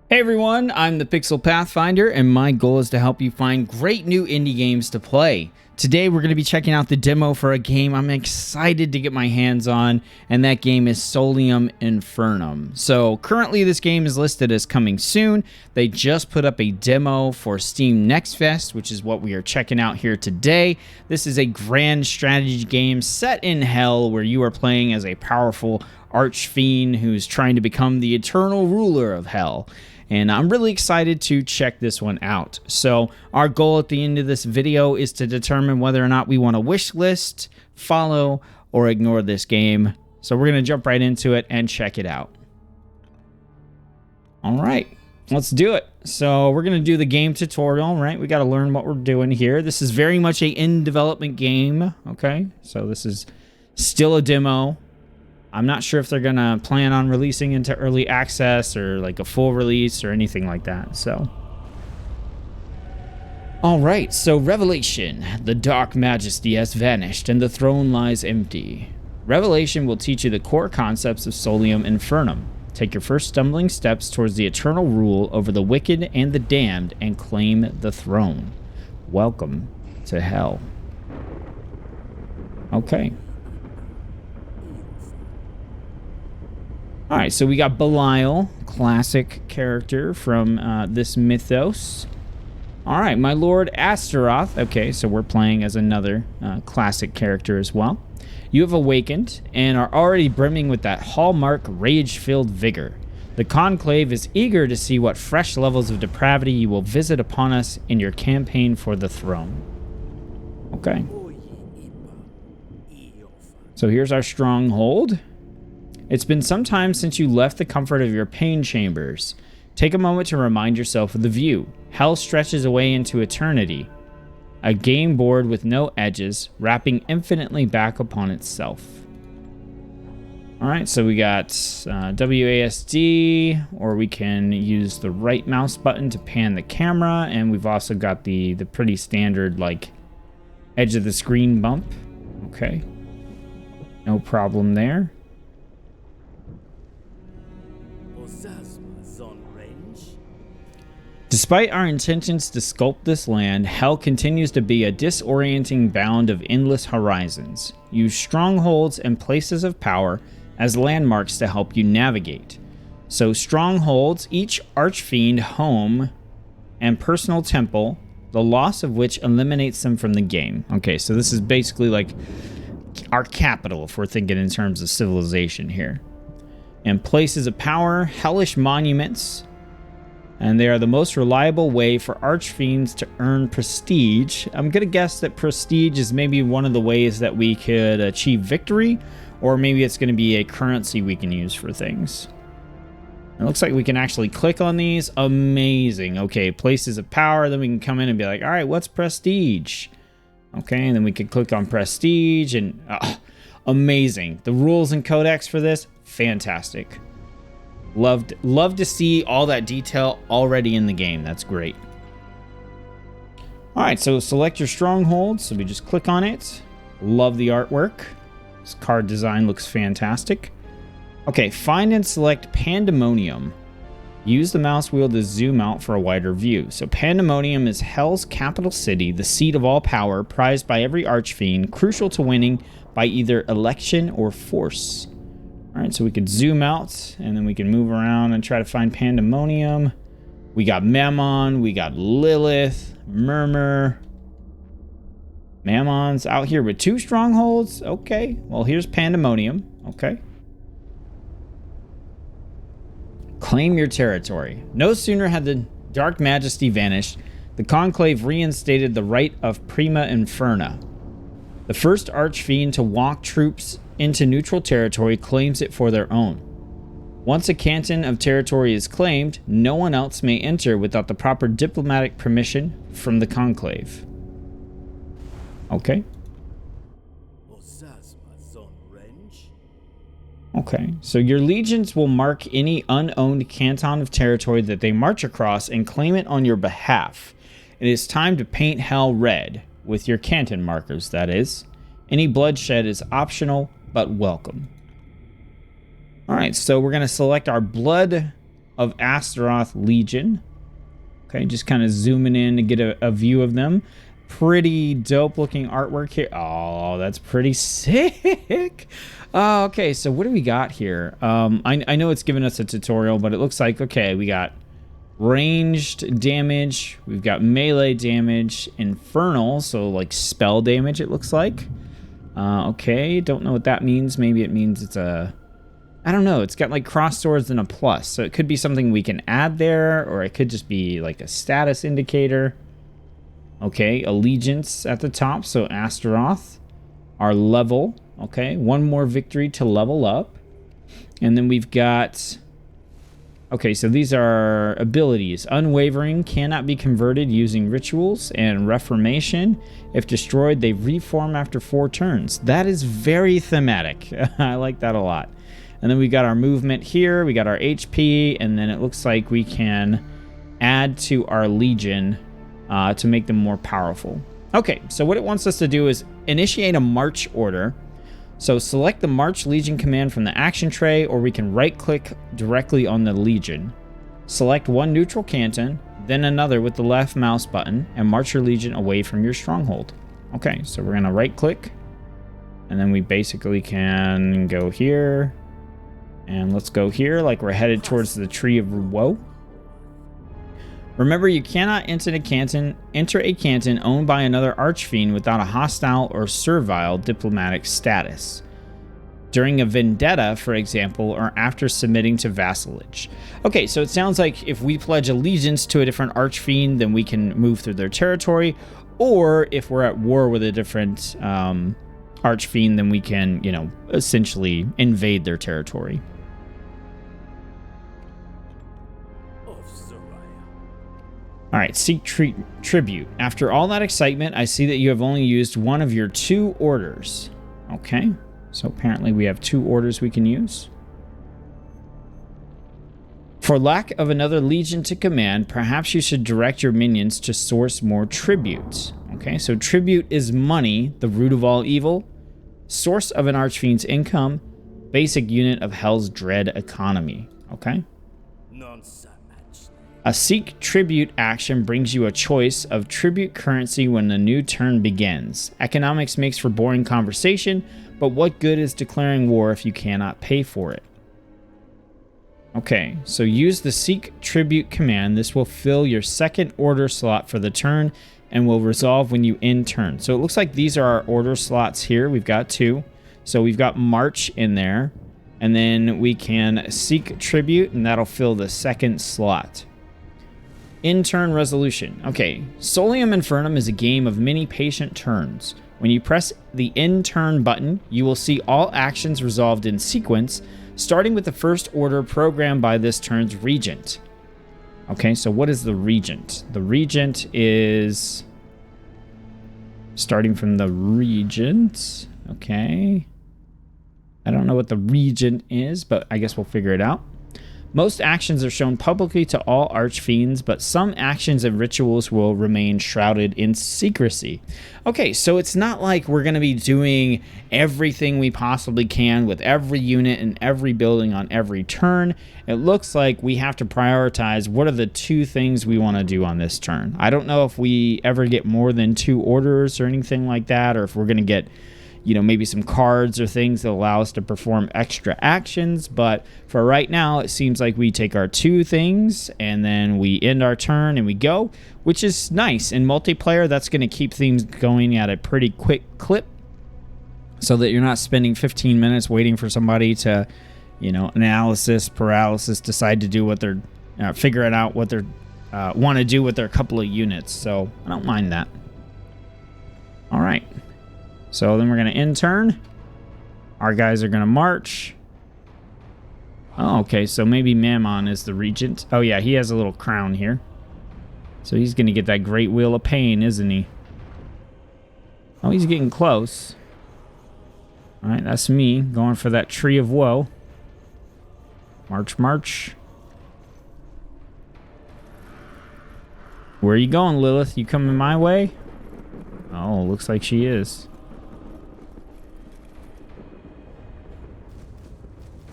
Hey everyone, I'm the Pixel Pathfinder, and my goal is to help you find great new indie games to play. Today we're going to be checking out the demo for a game I'm excited to get my hands on, and that game is Solium Infernum. So currently this game is listed as coming soon. They just put up a demo for Steam Next Fest, which is what we are checking out here today. This is a grand strategy game set in hell where you are playing as a powerful archfiend who's trying to become the eternal ruler of hell. And I'm really excited to check this one out. So our goal at the end of this video is to determine whether or not we want to wish list, follow, or ignore this game. So we're going to jump right into it and check it out. All right, let's do it. So we're going to do the game tutorial, right? We got to learn what we're doing here. This is very much a in-development game, okay? So this is still a demo. I'm not sure if they're going to plan on releasing into early access or like a full release or anything like that, so. All right, so Revelation. The dark majesty has vanished and the throne lies empty. Revelation will teach you the core concepts of Solium Infernum. Take your first stumbling steps towards the eternal rule over the wicked and the damned and claim the throne. Welcome to hell. Okay. All right, so we got Belial, classic character from this mythos. All right, my Lord Astaroth. Okay, so we're playing as another classic character as well. You have awakened and are already brimming with that hallmark rage-filled vigor. The Conclave is eager to see what fresh levels of depravity you will visit upon us in your campaign for the throne. Okay. So here's our stronghold. It's been some time since you left the comfort of your pain chambers. Take a moment to remind yourself of the view. Hell stretches away into eternity. A game board with no edges, wrapping infinitely back upon itself. Alright, so we got WASD, or we can use the right mouse button to pan the camera, and we've also got the pretty standard, like, edge of the screen bump. Okay. No problem there. Despite our intentions to sculpt this land, hell continues to be a disorienting bound of endless horizons. Use strongholds and places of power as landmarks to help you navigate. So strongholds, each archfiend home and personal temple, the loss of which eliminates them from the game. Okay, so this is basically like our capital if we're thinking in terms of civilization here. And places of power, hellish monuments, and they are the most reliable way for archfiends to earn prestige. I'm going to guess that prestige is maybe one of the ways that we could achieve victory, or maybe it's going to be a currency we can use for things. It looks like we can actually click on these. Amazing. Okay, places of power. Then we can come in and be like, all right, what's prestige? Okay, and then we can click on prestige, and amazing. The rules and codex for this, fantastic. Love to see all that detail already in the game. That's great. All right, so select your stronghold. So we just click on it. Love the artwork. This card design looks fantastic. Okay, find and select Pandemonium. Use the mouse wheel to zoom out for a wider view. So Pandemonium is Hell's capital city, the seat of all power, prized by every archfiend, crucial to winning by either election or force. All right, so we could zoom out, and then we can move around and try to find Pandemonium. We got Mammon, we got Lilith, Murmur. Mammon's out here with 2 strongholds. Okay, well, here's Pandemonium. Okay. Claim your territory. No sooner had the Dark Majesty vanished, the Conclave reinstated the right of Prima Inferna. The first archfiend to walk troops into neutral territory claims it for their own. Once a canton of territory is claimed, no one else may enter without the proper diplomatic permission from the Conclave. Okay. Okay, so your legions will mark any unowned canton of territory that they march across and claim it on your behalf. It is time to paint hell red, with your canton markers, that is. Any bloodshed is optional, but welcome. All right, so we're going to select our blood of Astaroth Legion. Okay, just kind of zooming in to get a view of them. Pretty dope looking artwork here. Oh, that's pretty sick. Okay, so what do we got here? I know it's giving us a tutorial, but it looks like, okay, we got ranged damage. We've got melee damage. Infernal, so like spell damage it looks like. Okay, don't know what that means. Maybe it means it's a... I don't know. It's got like cross swords and a plus. So it could be something we can add there, or it could just be like a status indicator. Okay, allegiance at the top. So Astaroth, our level. Okay, one more victory to level up. And then we've got... Okay, so these are abilities. Unwavering, cannot be converted using rituals, and Reformation. If destroyed, they reform after 4 turns. That is very thematic. I like that a lot. And then we got our movement here. We got our HP, and then it looks like we can add to our Legion to make them more powerful. Okay, so what it wants us to do is initiate a march order. So select the March Legion command from the action tray, or we can right-click directly on the Legion. Select one neutral canton, then another with the left mouse button, and march your Legion away from your stronghold. Okay, so we're going to right-click, and then we basically can go here, and let's go here like we're headed towards the Tree of Woe. Remember, you cannot enter a canton owned by another archfiend without a hostile or servile diplomatic status. During a vendetta, for example, or after submitting to vassalage. Okay, so it sounds like if we pledge allegiance to a different archfiend, then we can move through their territory. Or if we're at war with a different archfiend, then we can, you know, essentially invade their territory. All right, seek tribute. After all that excitement, I see that you have only used one of your 2 orders. Okay, so apparently we have 2 orders we can use. For lack of another legion to command, perhaps you should direct your minions to source more tributes. Okay, so tribute is money, the root of all evil, source of an archfiend's income, basic unit of Hell's dread economy. Okay. A seek tribute action brings you a choice of tribute currency when the new turn begins. Economics makes for boring conversation, but what good is declaring war if you cannot pay for it? Okay, so use the seek tribute command. This will fill your 2nd order slot for the turn and will resolve when you end turn. So it looks like these are our order slots here. We've got 2. So we've got March in there, and then we can seek tribute, and that'll fill the 2nd slot. In-turn resolution. Okay, Solium Infernum is a game of many patient turns. When you press the in-turn button, you will see all actions resolved in sequence, starting with the first order programmed by this turn's regent. Okay, so what is the regent? The regent is... starting from the regent. Okay. I don't know what the regent is, but I guess we'll figure it out. Most actions are shown publicly to all archfiends, but some actions and rituals will remain shrouded in secrecy. Okay, so it's not like we're going to be doing everything we possibly can with every unit and every building on every turn. It looks like we have to prioritize what are the 2 things we want to do on this turn. I don't know if we ever get more than 2 orders or anything like that, or if we're going to get, you know, maybe some cards or things that allow us to perform extra actions. But for right now, it seems like we take our 2 things and then we end our turn and we go, which is nice. In multiplayer, that's going to keep things going at a pretty quick clip so that you're not spending 15 minutes waiting for somebody to, you know, analysis paralysis, decide to do what they're, figure it out what they're want to do with their couple of units. So I don't mind that. All right. So then we're going to end turn. Our guys are going to march. Oh, okay, so maybe Mammon is the regent. Oh, yeah, he has a little crown here. So he's going to get that great wheel of pain, isn't he? Oh, he's getting close. All right, that's me going for that Tree of Woe. March, march. Where are you going, Lilith? You coming my way? Oh, looks like she is.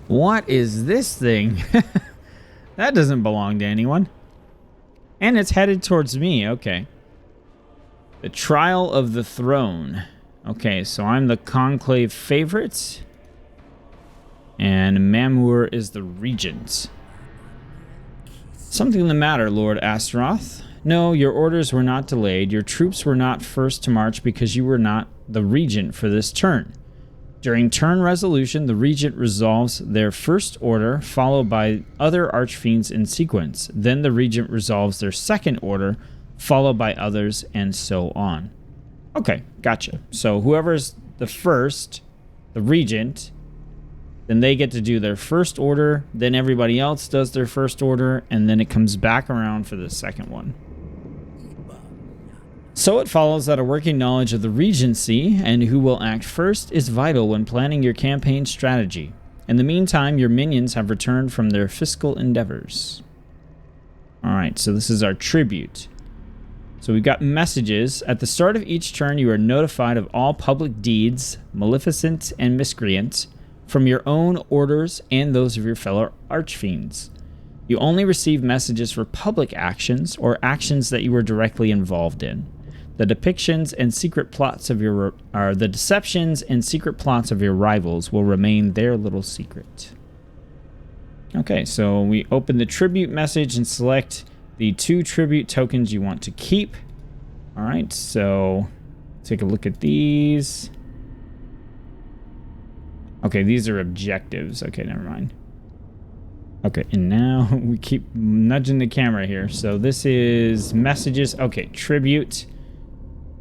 What is this thing? That doesn't belong to anyone. And it's headed towards me. Okay. The Trial of the Throne. Okay, so I'm the Conclave favorite. And Mamur is the regent. Something the matter, Lord Astaroth? No, your orders were not delayed. Your troops were not first to march because you were not the regent for this turn. During turn resolution, the regent resolves their first order, followed by other archfiends in sequence. Then the regent resolves their second order, followed by others, and so on. Okay, gotcha. So whoever's the first, the regent, then they get to do their first order, then everybody else does their first order, and then it comes back around for the second one. So it follows that a working knowledge of the regency and who will act first is vital when planning your campaign strategy. In the meantime, your minions have returned from their fiscal endeavors. Alright, so this is our tribute. So we've got messages. At the start of each turn, you are notified of all public deeds, maleficent and miscreant, from your own orders and those of your fellow archfiends. You only receive messages for public actions or actions that you were directly involved in. The depictions and secret plots of the deceptions and secret plots of your rivals will remain their little secret. Okay, so we open the tribute message and select the 2 tribute tokens you want to keep. All right, so take a look at these. Okay, these are objectives. Okay, never mind. Okay, and now we keep nudging the camera here. So this is messages. Okay, tribute.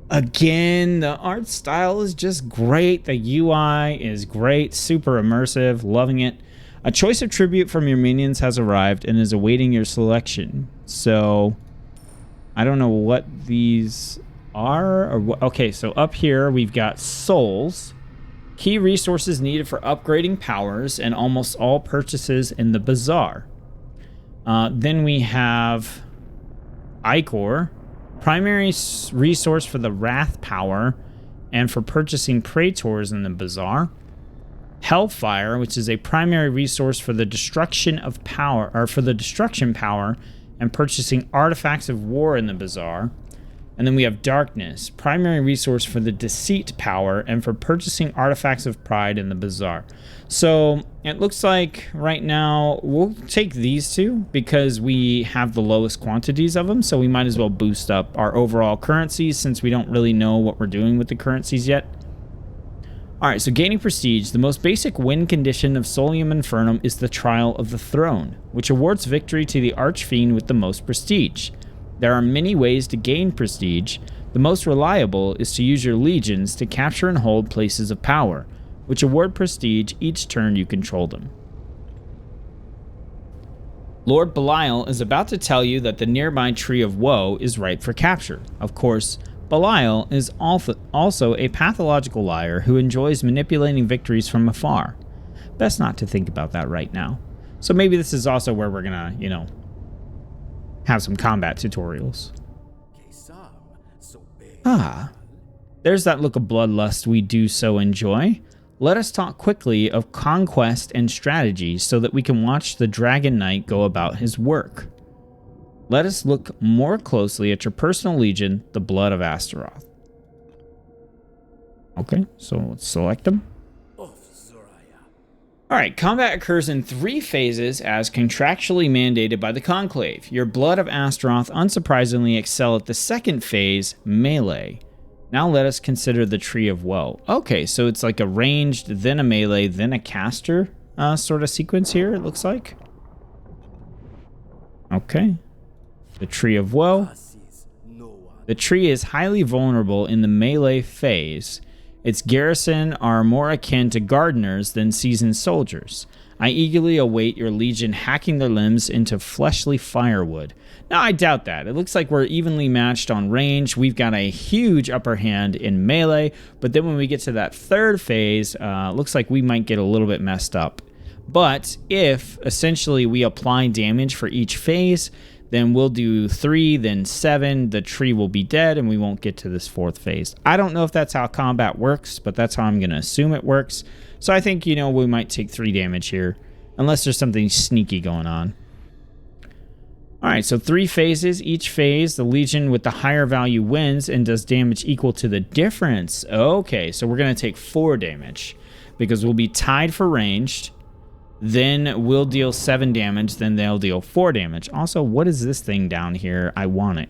Again, the art style is just great. The UI is great. Super immersive. Loving it. A choice of tribute from your minions has arrived and is awaiting your selection. So, I don't know what these are. Or what. Okay, so up here we've got souls. Key resources needed for upgrading powers and almost all purchases in the bazaar. Then we have Ichor. Primary resource for the Wrath power and for purchasing Praetors in the bazaar. Hellfire, which is a primary resource for the destruction of power, or for the destruction power and purchasing artifacts of war in the bazaar. And then we have Darkness, primary resource for the Deceit power and for purchasing artifacts of pride in the bazaar. So it looks like right now we'll take these two because we have the lowest quantities of them. So we might as well boost up our overall currencies since we don't really know what we're doing with the currencies yet. All right, so gaining prestige. The most basic win condition of Solium Infernum is the Trial of the Throne, which awards victory to the Archfiend with the most prestige. There are many ways to gain prestige. The most reliable is to use your legions to capture and hold places of power, which award prestige each turn you control them. Lord Belial is about to tell you that the nearby Tree of Woe is ripe for capture. Of course, Belial is also a pathological liar who enjoys manipulating victories from afar. Best not to think about that right now. So maybe this is also where we're gonna, have some combat tutorials. Ah, there's that look of bloodlust we do so enjoy. Let us talk quickly of conquest and strategy so that we can watch the Dragon Knight go about his work. Let us look more closely at your personal legion, the Blood of Astaroth. Okay, so let's select them. Alright, combat occurs in 3 phases as contractually mandated by the Conclave. Your Blood of Astaroth unsurprisingly excel at the second phase, melee. Now let us consider the Tree of Woe. Okay, so it's like a ranged, then a melee, then a caster sort of sequence here, it looks like. Okay. The Tree of Woe. The tree is highly vulnerable in the melee phase. Its garrison are more akin to gardeners than seasoned soldiers. I eagerly await your legion hacking their limbs into fleshly firewood. Now, I doubt that. It looks like we're evenly matched on range. We've got a huge upper hand in melee, but then when we get to that third phase, looks like we might get a little bit messed up. But if, essentially, we apply damage for each phase, then we'll do 3, then 7, the tree will be dead, and we won't get to this 4th phase. I don't know if that's how combat works, but that's how I'm going to assume it works. So I think, we might take 3 damage here, unless there's something sneaky going on. All right, so 3 phases. Each phase, the Legion with the higher value wins and does damage equal to the difference. Okay, so we're going to take 4 damage because we'll be tied for ranged. Then we'll deal 7 damage. Then they'll deal 4 damage. Also, what is this thing down here? I want it.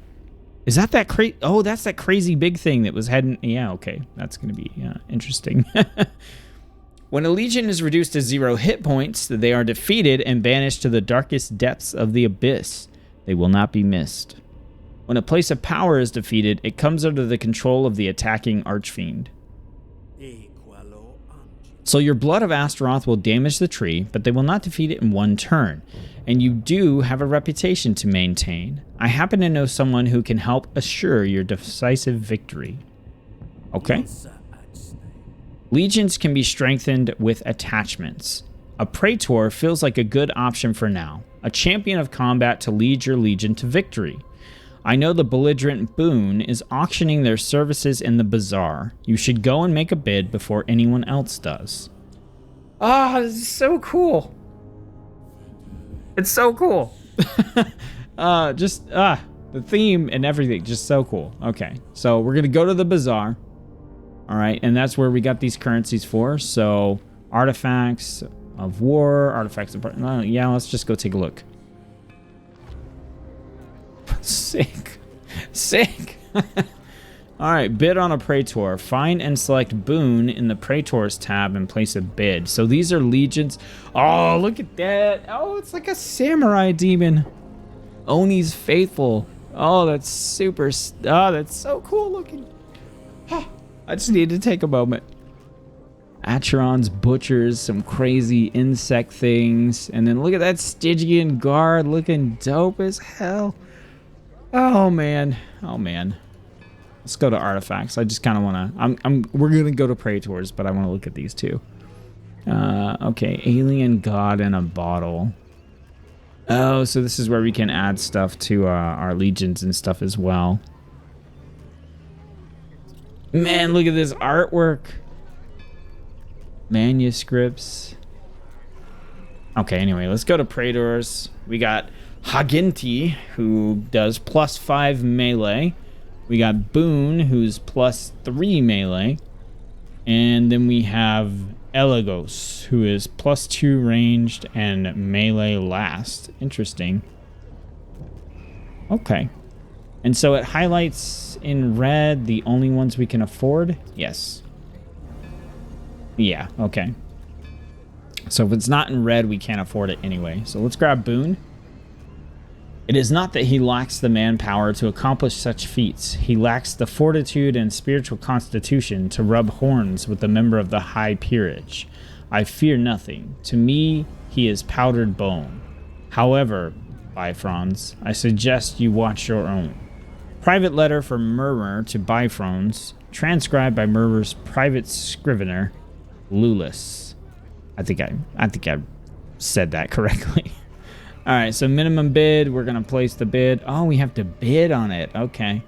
Is that crazy? Oh, that's that crazy big thing that was heading... Yeah, okay. That's going to be interesting. When a Legion is reduced to 0 hit points, they are defeated and banished to the darkest depths of the abyss. They will not be missed. When a place of power is defeated, it comes under the control of the attacking Archfiend. So your Blood of Astaroth will damage the tree, but they will not defeat it in 1 turn. And you do have a reputation to maintain. I happen to know someone who can help assure your decisive victory. Okay. Legions can be strengthened with attachments. A Praetor feels like a good option for now. A champion of combat to lead your legion to victory. I know the belligerent Boone is auctioning their services in the bazaar. You should go and make a bid before anyone else does. Ah, this is so cool. It's so cool. The theme and everything, just so cool. Okay, so we're gonna go to the bazaar. All right, and that's where we got these currencies for. So artifacts of war, artifacts of... yeah, let's just go take a look. Sick. Sick. All right, bid on a Praetor. Find and select Boone in the Praetors tab and place a bid. So these are legions. Oh, look at that. Oh, it's like a samurai demon. Oni's faithful. Oh, that's super... Oh, that's so cool looking. I just need to take a moment. Acheron's butchers, some crazy insect things. And then look at that Stygian guard looking dope as hell. Oh, man. Oh, man. Let's go to artifacts. I just kind of want to... We're going to go to Praetors, but I want to look at these two. Okay, alien god in a bottle. Oh, so this is where we can add stuff to our legions and stuff as well. Man, look at this artwork. Manuscripts. Okay, anyway, let's go to Praetors. We got Haginti, who does +5 melee. We got Boone, who's +3 melee. And then we have Elagos, who is +2 ranged and melee last. Interesting. Okay. And so it highlights in red the only ones we can afford? Yes. Yeah, okay. So if it's not in red, we can't afford it anyway. So let's grab Boone. It is not that he lacks the manpower to accomplish such feats. He lacks the fortitude and spiritual constitution to rub horns with a member of the high peerage. I fear nothing. To me, he is powdered bone. However, Bifrons, I suggest you watch your own. Private letter from Murmur to Bifrons, transcribed by Murmur's private scrivener, Lulis. I think I said that correctly. All right, so minimum bid, we're going to place the bid. Oh, we have to bid on it. Okay.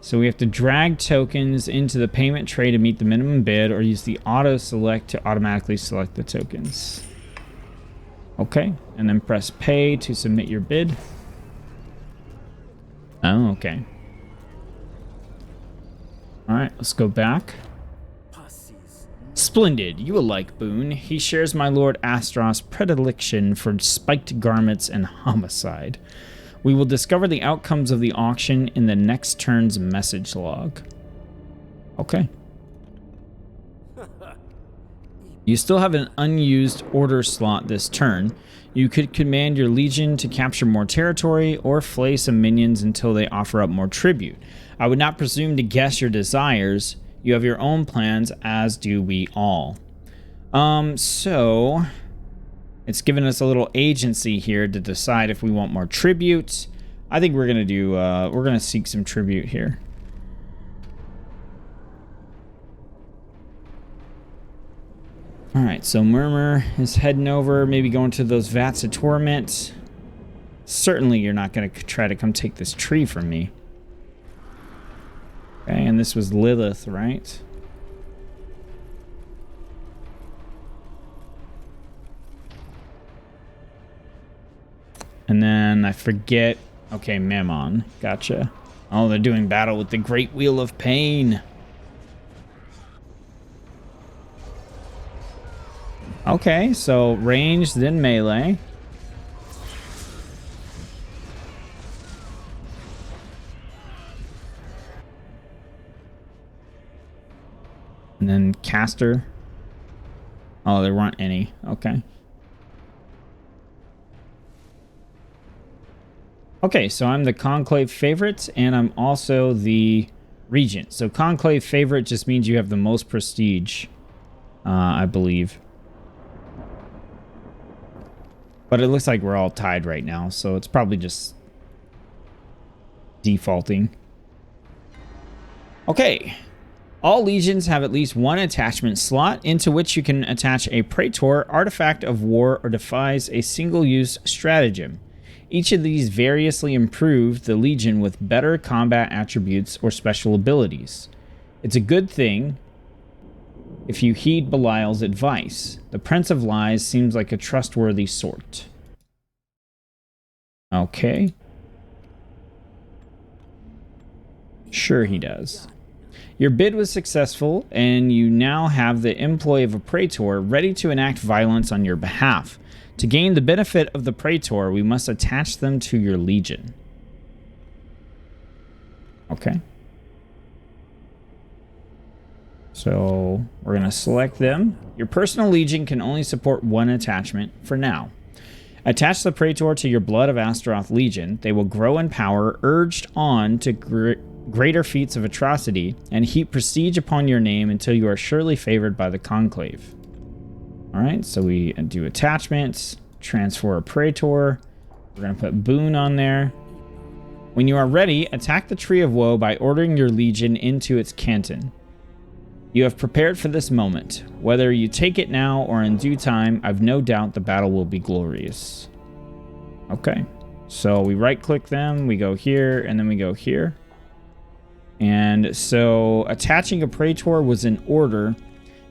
So we have to drag tokens into the payment tray to meet the minimum bid or use the auto select to automatically select the tokens. Okay, and then press pay to submit your bid. Oh, okay. All right, let's go back. Splendid. You will like Boone. He shares my Lord Astaroth's predilection for spiked garments and homicide. We will discover the outcomes of the auction in the next turn's message log. Okay. You still have an unused order slot this turn. You could command your legion to capture more territory or flay some minions until they offer up more tribute. I would not presume to guess your desires. You have your own plans, as do we all. So it's given us a little agency here to decide if we want more tribute. I think we're gonna do. We're gonna seek some tribute here. All right. So Murmur is heading over, maybe going to those vats of torment. Certainly, you're not gonna try to come take this tree from me. Okay, and this was Lilith, right? And then I forget. Okay, Mammon. Gotcha. Oh, they're doing battle with the Great Wheel of Pain. Okay, so range, then melee. And then caster. Oh, there weren't any. Okay. Okay, so I'm the Conclave favorite, and I'm also the Regent. So Conclave favorite just means you have the most prestige, I believe. But it looks like we're all tied right now, so it's probably just defaulting. Okay. All legions have at least one attachment slot into which you can attach a Praetor, Artifact of War, or devise a single-use stratagem. Each of these variously improve the legion with better combat attributes or special abilities. It's a good thing if you heed Belial's advice. The Prince of Lies seems like a trustworthy sort. Okay. Sure he does. Your bid was successful, and you now have the employ of a Praetor ready to enact violence on your behalf. To gain the benefit of the Praetor, we must attach them to your legion. Okay. So we're going to select them. Your personal legion can only support one attachment for now. Attach the Praetor to your Blood of Astaroth legion. They will grow in power, urged on to greater feats of atrocity, and heap prestige upon your name until you are surely favored by the Conclave. Alright, so we do attachments, transfer a Praetor. We're going to put Boon on there. When you are ready, attack the Tree of Woe by ordering your legion into its canton. You have prepared for this moment. Whether you take it now or in due time, I've no doubt the battle will be glorious. Okay, so we right-click them, we go here, and then we go here. And so attaching a Praetor was in order,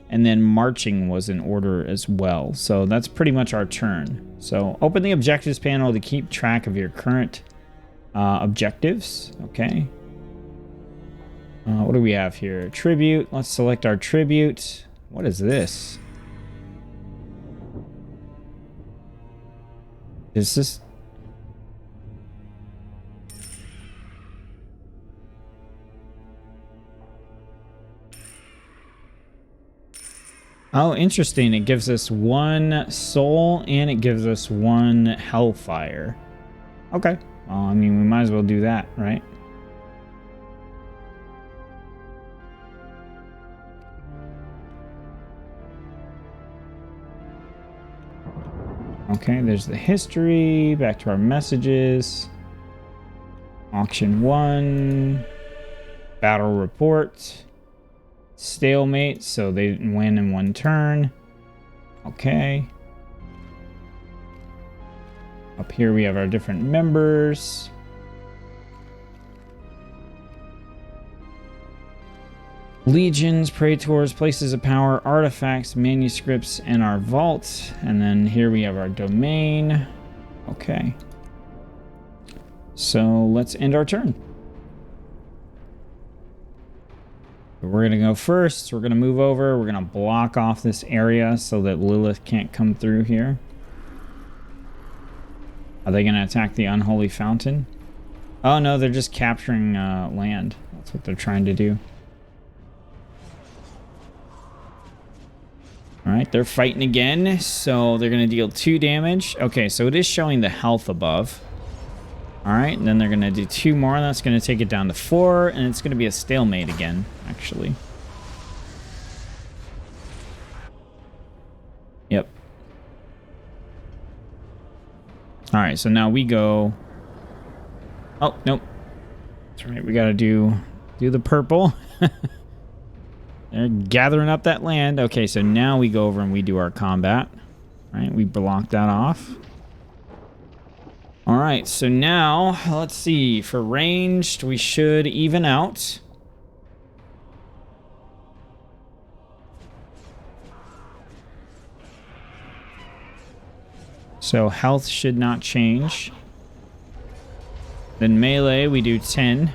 and then marching was in order as well. So that's pretty much our turn. So open the objectives panel to keep track of your current objectives. Okay. What do we have here? Tribute. Let's select our tribute. What is this? Is this... Oh, interesting. It gives us 1 soul and it gives us 1 hellfire. Okay. Well, I mean, we might as well do that, right? Okay, there's the history. Back to our messages. Auction 1. Battle report. Stalemate, so they didn't win in 1 turn. Okay. Up here we have our different members. Legions, Praetors, places of power, artifacts, manuscripts, and our vault. And then here we have our domain. Okay. So let's end our turn. We're going to go first. We're going to move over. We're going to block off this area so that Lilith can't come through here. Are they going to attack the Unholy Fountain? Oh, no, they're just capturing land. That's what they're trying to do. Alright, they're fighting again, so they're going to deal 2 damage. Okay, so it is showing the health above. Alright, and then they're going to do 2 more. That's going to take it down to 4, and it's going to be a stalemate again, actually. Yep. Alright, so now we go... Oh, nope. That's right, we got to do the purple. They're gathering up that land. Okay, so now we go over and we do our combat. All right, we block that off. All right, so now, let's see. For ranged, we should even out. So health should not change. Then melee, we do 10.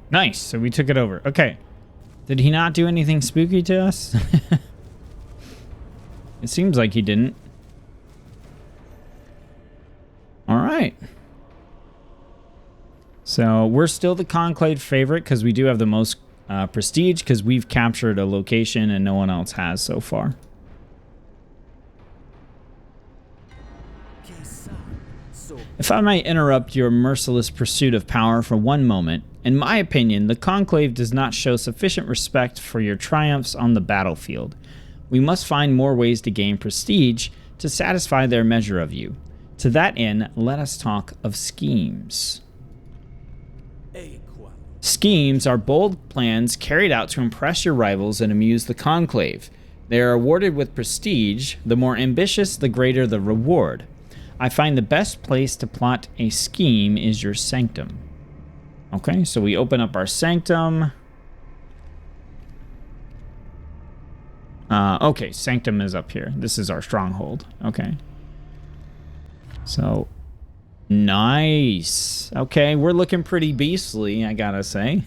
Nice, so we took it over. Okay. Did he not do anything spooky to us? It seems like he didn't. All right. So we're still the Conclave favorite because we do have the most prestige because we've captured a location and no one else has so far. If I might interrupt your merciless pursuit of power for one moment, in my opinion, the Conclave does not show sufficient respect for your triumphs on the battlefield. We must find more ways to gain prestige to satisfy their measure of you. To that end, let us talk of schemes. Schemes are bold plans carried out to impress your rivals and amuse the Conclave. They are awarded with prestige. The more ambitious, the greater the reward. I find the best place to plot a scheme is your sanctum. Okay, so we open up our sanctum. Okay, sanctum is up here. This is our stronghold. Okay. So, nice. Okay, we're looking pretty beastly, I gotta say.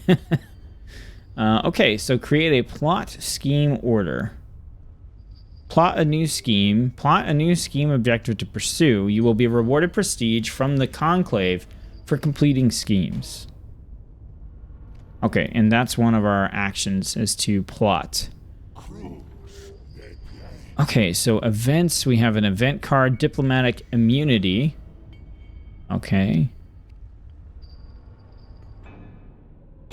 Okay, so create a plot scheme order. Plot a new scheme. Plot a new scheme objective to pursue. You will be rewarded prestige from the Conclave for completing schemes. Okay, and that's one of our actions is to plot. Okay, so events. We have an event card, diplomatic immunity. Okay.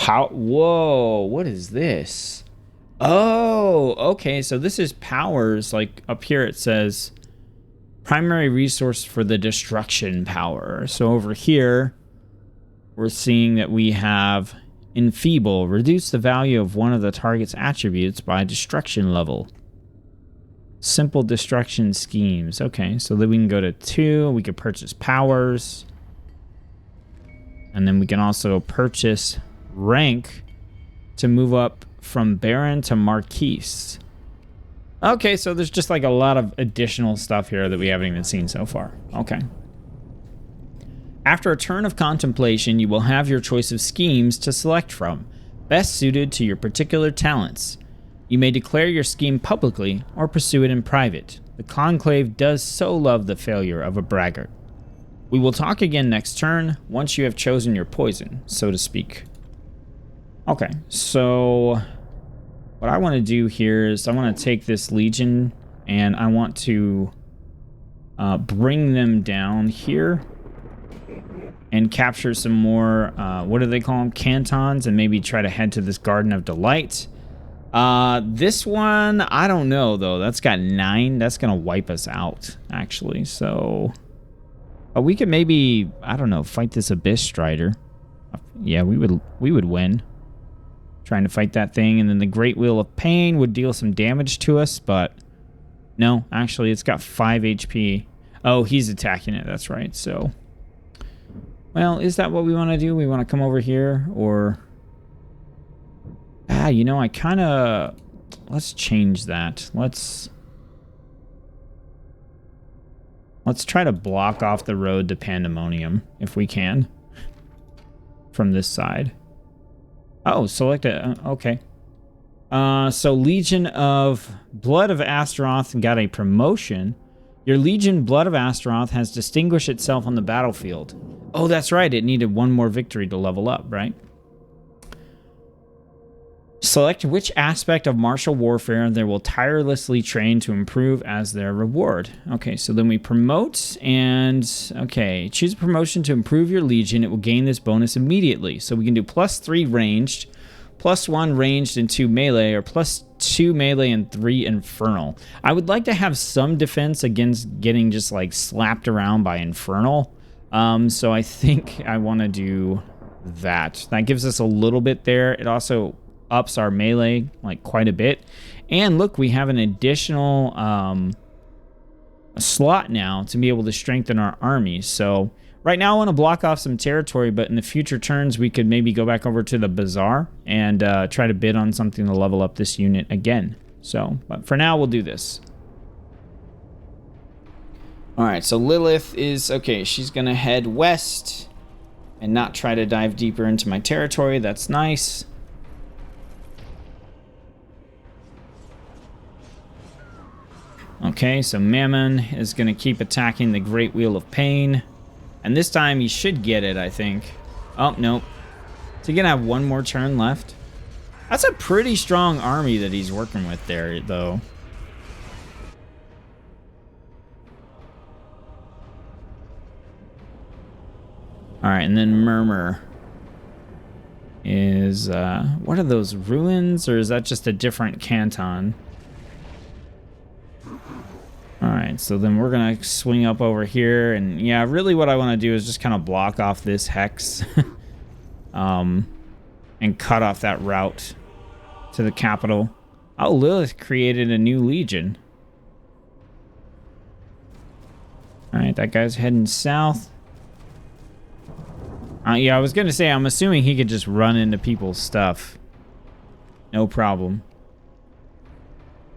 Whoa, what is this? Oh, okay, so this is powers. Like up here it says primary resource for the destruction power. So over here, we're seeing that we have enfeeble. Reduce the value of one of the target's attributes by destruction level. Simple destruction schemes. Okay, so then we can go to 2. We could purchase powers. And then we can also purchase rank to move up from Baron to Marquise. Okay, so there's just like a lot of additional stuff here that we haven't even seen so far. Okay. After a turn of contemplation, you will have your choice of schemes to select from, best suited to your particular talents. You may declare your scheme publicly or pursue it in private. The Conclave does so love the failure of a braggart. We will talk again next turn once you have chosen your poison, so to speak. Okay, so what I want to do here is I want to take this Legion and I want to bring them down here and capture some more, what do they call them? Cantons, and maybe try to head to this Garden of Delight. This one, I don't know, though. That's got 9. That's going to wipe us out, actually. So, we could maybe, I don't know, fight this Abyss Strider. Yeah, we would win. Trying to fight that thing. And then the Great Wheel of Pain would deal some damage to us, but no, actually, it's got 5 HP. Oh, he's attacking it. That's right. So, well, is that what we want to do? We want to come over here, or... you know, I kind of... Let's change that. Let's try to block off the road to Pandemonium, if we can. From this side. Oh, select a... okay. So Legion of Blood of Astaroth got a promotion. Your Legion Blood of Astaroth has distinguished itself on the battlefield. Oh, that's right. It needed one more victory to level up, right? Select which aspect of martial warfare they will tirelessly train to improve as their reward. Okay, so then we promote and... Okay, choose a promotion to improve your Legion. It will gain this bonus immediately. So we can do +3 ranged, +1 ranged and 2 melee, or +2 melee and 3 infernal. I would like to have some defense against getting just like slapped around by infernal. So I think I want to do that. That gives us a little bit there. It also ups our melee like quite a bit. And look, we have an additional slot now to be able to strengthen our army. So Right now I want to block off some territory, but in the future turns we could maybe go back over to the bazaar and try to bid on something to level up this unit again. So, but for now we'll do this. Alright, so Lilith is, okay, she's going to head west and not try to dive deeper into my territory. That's nice. Okay, so Mammon is going to keep attacking the Great Wheel of Pain. And this time he should get it, I think. Oh, nope. Is he going to have one more turn left? That's a pretty strong army that he's working with there, though. Alright, and then Murmur is, what are those, ruins? Or is that just a different canton? Alright, so then we're going to swing up over here. And yeah, really what I want to do is just kind of block off this hex. And cut off that route to the capital. Oh, Lilith created a new legion. Alright, that guy's heading south. Yeah, I was going to say, I'm assuming he could just run into people's stuff. No problem.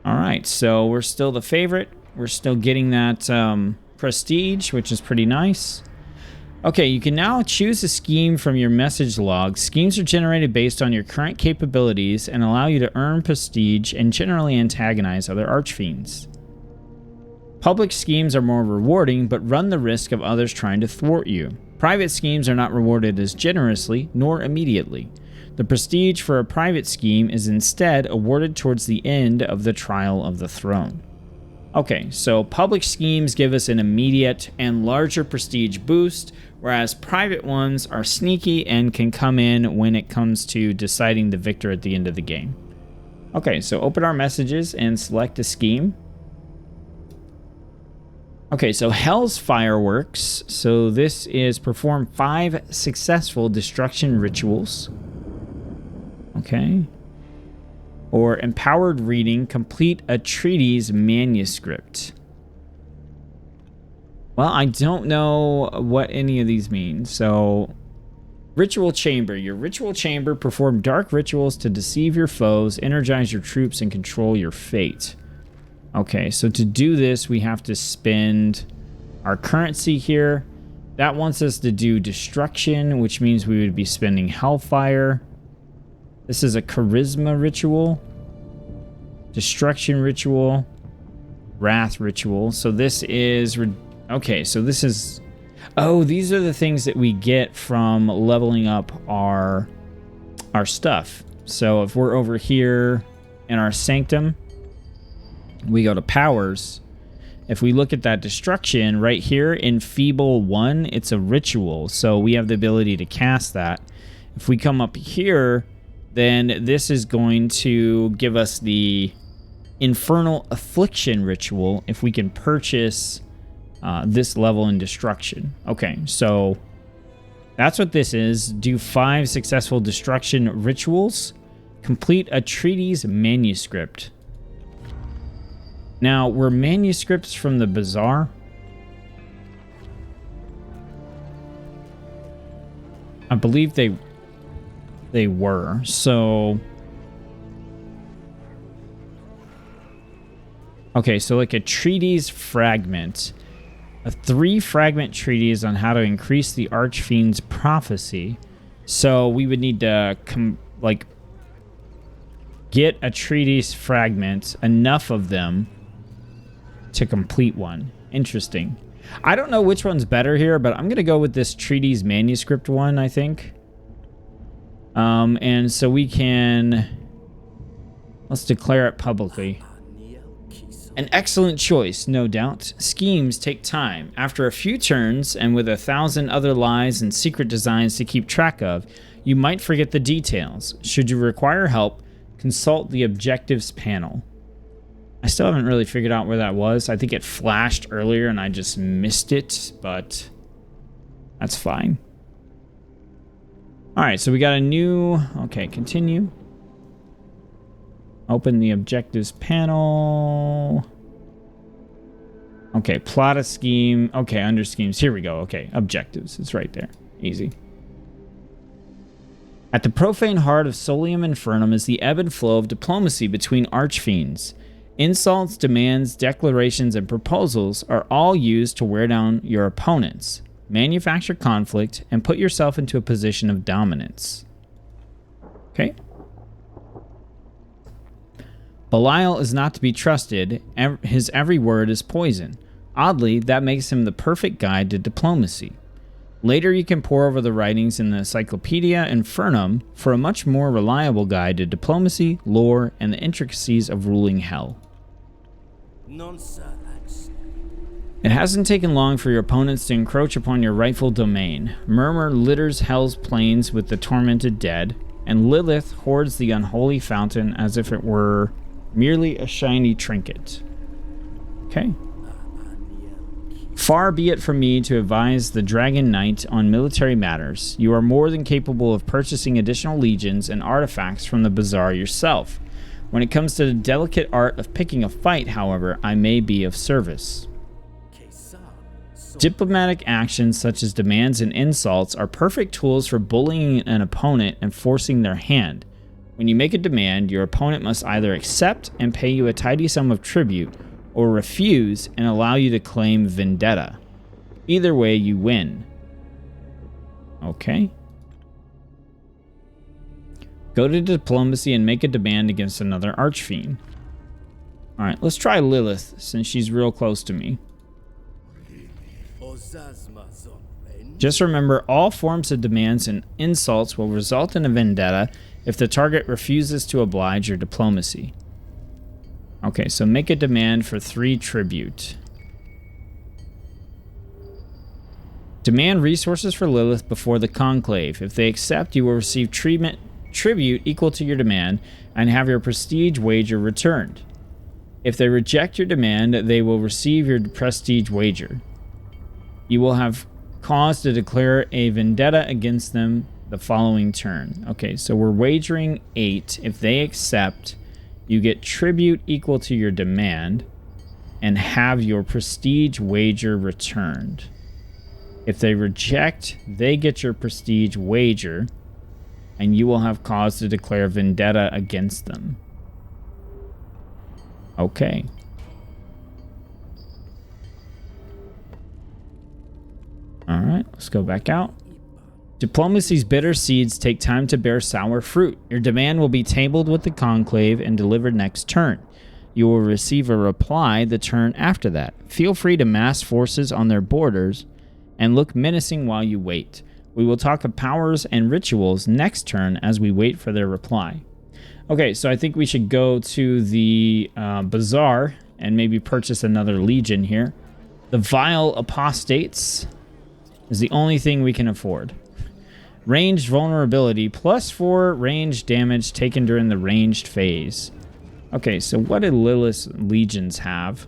Alright, so we're still the favorite. We're still getting that prestige, which is pretty nice. Okay, you can now choose a scheme from your message log. Schemes are generated based on your current capabilities and allow you to earn prestige and generally antagonize other archfiends. Public schemes are more rewarding, but run the risk of others trying to thwart you. Private schemes are not rewarded as generously, nor immediately. The prestige for a private scheme is instead awarded towards the end of the Trial of the Throne. Okay, so public schemes give us an immediate and larger prestige boost, whereas private ones are sneaky and can come in when it comes to deciding the victor at the end of the game. Okay, so open our messages and select a scheme. Okay, so Hell's Fireworks. So this is perform 5 successful destruction rituals. Okay. Or empowered reading, complete a treatise manuscript. Well, I don't know what any of these mean. So, ritual chamber. Your ritual chamber perform dark rituals to deceive your foes, energize your troops, and control your fate. Okay, so to do this, we have to spend our currency here. That wants us to do destruction, which means we would be spending hellfire. This is a charisma ritual, destruction ritual, wrath ritual. So this is, okay, so this is, oh, these are the things that we get from leveling up our stuff. So if we're over here in our sanctum, we go to powers. If we look at that destruction right here in Feeble 1, it's a ritual. So we have the ability to cast that. If we come up here, then this is going to give us the Infernal Affliction ritual if we can purchase this level in destruction. Okay, so that's what this is. Do 5 successful destruction rituals. Complete a treatise manuscript. Now, were manuscripts from the bazaar? I believe they were. So okay, so like a treatise fragment. A 3-fragment treatise on how to increase the Archfiend's prophecy. So we would need to get a treatise fragment, enough of them to complete one. Interesting. I don't know which one's better here, but I'm going to go with this treatise manuscript one, I think. And so we can, let's declare it publicly. An excellent choice, no doubt. Schemes take time. After a few turns, and with 1,000 other lies and secret designs to keep track of, you might forget the details. Should you require help, consult the objectives panel. I still haven't really figured out where that was. I think it flashed earlier and I just missed it, but that's fine. Alright, so we got a new... Okay, continue. Open the objectives panel. Okay, plot a scheme. Okay, under schemes. Here we go. Okay, objectives. It's right there. Easy. At the profane heart of Solium Infernum is the ebb and flow of diplomacy between archfiends. Insults, demands, declarations, and proposals are all used to wear down your opponents, manufacture conflict, and put yourself into a position of dominance. Okay. Belial is not to be trusted. His every word is poison. Oddly, that makes him the perfect guide to diplomacy. Later, you can pore over the writings in the Encyclopedia Infernum for a much more reliable guide to diplomacy, lore, and the intricacies of ruling hell. It hasn't taken long for your opponents to encroach upon your rightful domain. Murmur litters hell's plains with the tormented dead, and Lilith hoards the unholy fountain as if it were merely a shiny trinket. Okay. Far be it from me to advise the Dragon Knight on military matters. You are more than capable of purchasing additional legions and artifacts from the bazaar yourself. When it comes to the delicate art of picking a fight, however, I may be of service. Diplomatic actions such as demands and insults are perfect tools for bullying an opponent and forcing their hand. When you make a demand, your opponent must either accept and pay you a tidy sum of tribute, or refuse and allow you to claim vendetta. Either way, you win. Okay. Go to diplomacy and make a demand against another archfiend. Alright, let's try Lilith, since she's real close to me. Just remember, all forms of demands and insults will result in a vendetta if the target refuses to oblige your diplomacy. Okay, so make a demand for 3 tribute. Demand resources for Lilith before the conclave. If they accept, you will receive tribute equal to your demand and have your prestige wager returned. If they reject your demand, they will receive your prestige wager. You will have cause to declare a vendetta against them the following turn. Okay, so we're wagering 8. If they accept, you get tribute equal to your demand and have your prestige wager returned. If they reject, they get your prestige wager and you will have cause to declare vendetta against them. Okay. Alright, let's go back out. Diplomacy's bitter seeds take time to bear sour fruit. Your demand will be tabled with the conclave and delivered next turn. You will receive a reply the turn after that. Feel free to mass forces on their borders and look menacing while you wait. We will talk of powers and rituals next turn as we wait for their reply. Okay, so I think we should go to the bazaar and maybe purchase another legion here. The Vile Apostates is the only thing we can afford. Ranged vulnerability, +4 ranged damage taken during the ranged phase. Okay, so what did Lilith's legions have?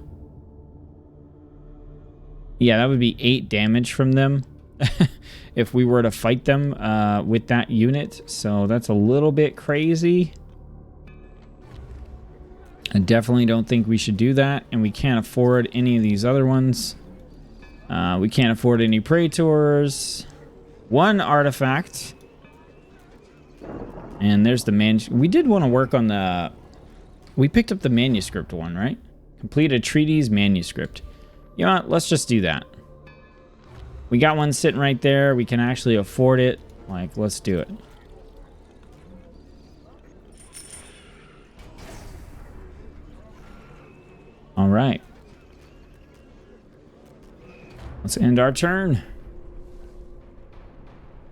Yeah, that would be 8 damage from them if we were to fight them with that unit. So that's a little bit crazy. I definitely don't think we should do that, and we can't afford any of these other ones. We can't afford any Praetors. 1 artifact. And there's the we did want to work on the... We picked up the manuscript one, right? Complete a treatise manuscript. You know what? Let's just do that. We got one sitting right there. We can actually afford it. Like, let's do it. All right. Let's end our turn.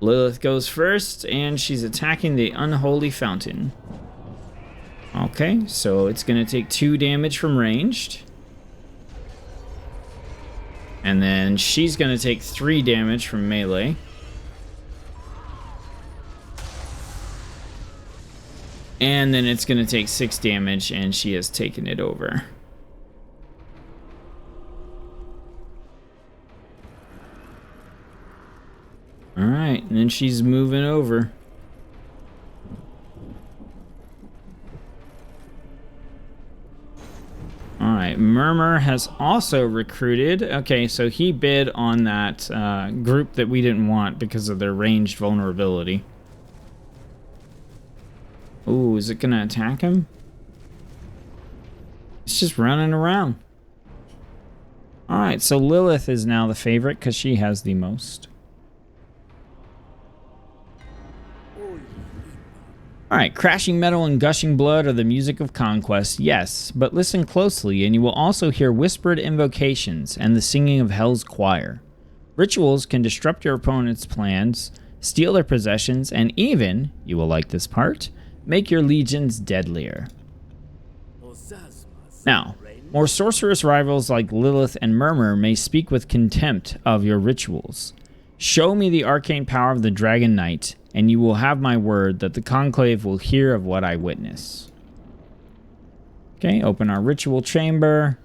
Lilith goes first, and she's attacking the unholy fountain. Okay, so it's going to take 2 damage from ranged. And then she's going to take 3 damage from melee. And then it's going to take 6 damage, and she has taken it over. Alright, and then she's moving over. Alright, Murmur has also recruited. Okay, so he bid on that group that we didn't want because of their ranged vulnerability. Ooh, is it gonna attack him? It's just running around. Alright, so Lilith is now the favorite because she has the most. Alright, crashing metal and gushing blood are the music of conquest, yes, but listen closely and you will also hear whispered invocations and the singing of Hell's choir. Rituals can disrupt your opponent's plans, steal their possessions, and even, you will like this part, make your legions deadlier. Now, more sorcerous rivals like Lilith and Murmur may speak with contempt of your rituals. Show me the arcane power of the Dragon Knight, and you will have my word that the Conclave will hear of what I witness. Okay, open our ritual chamber.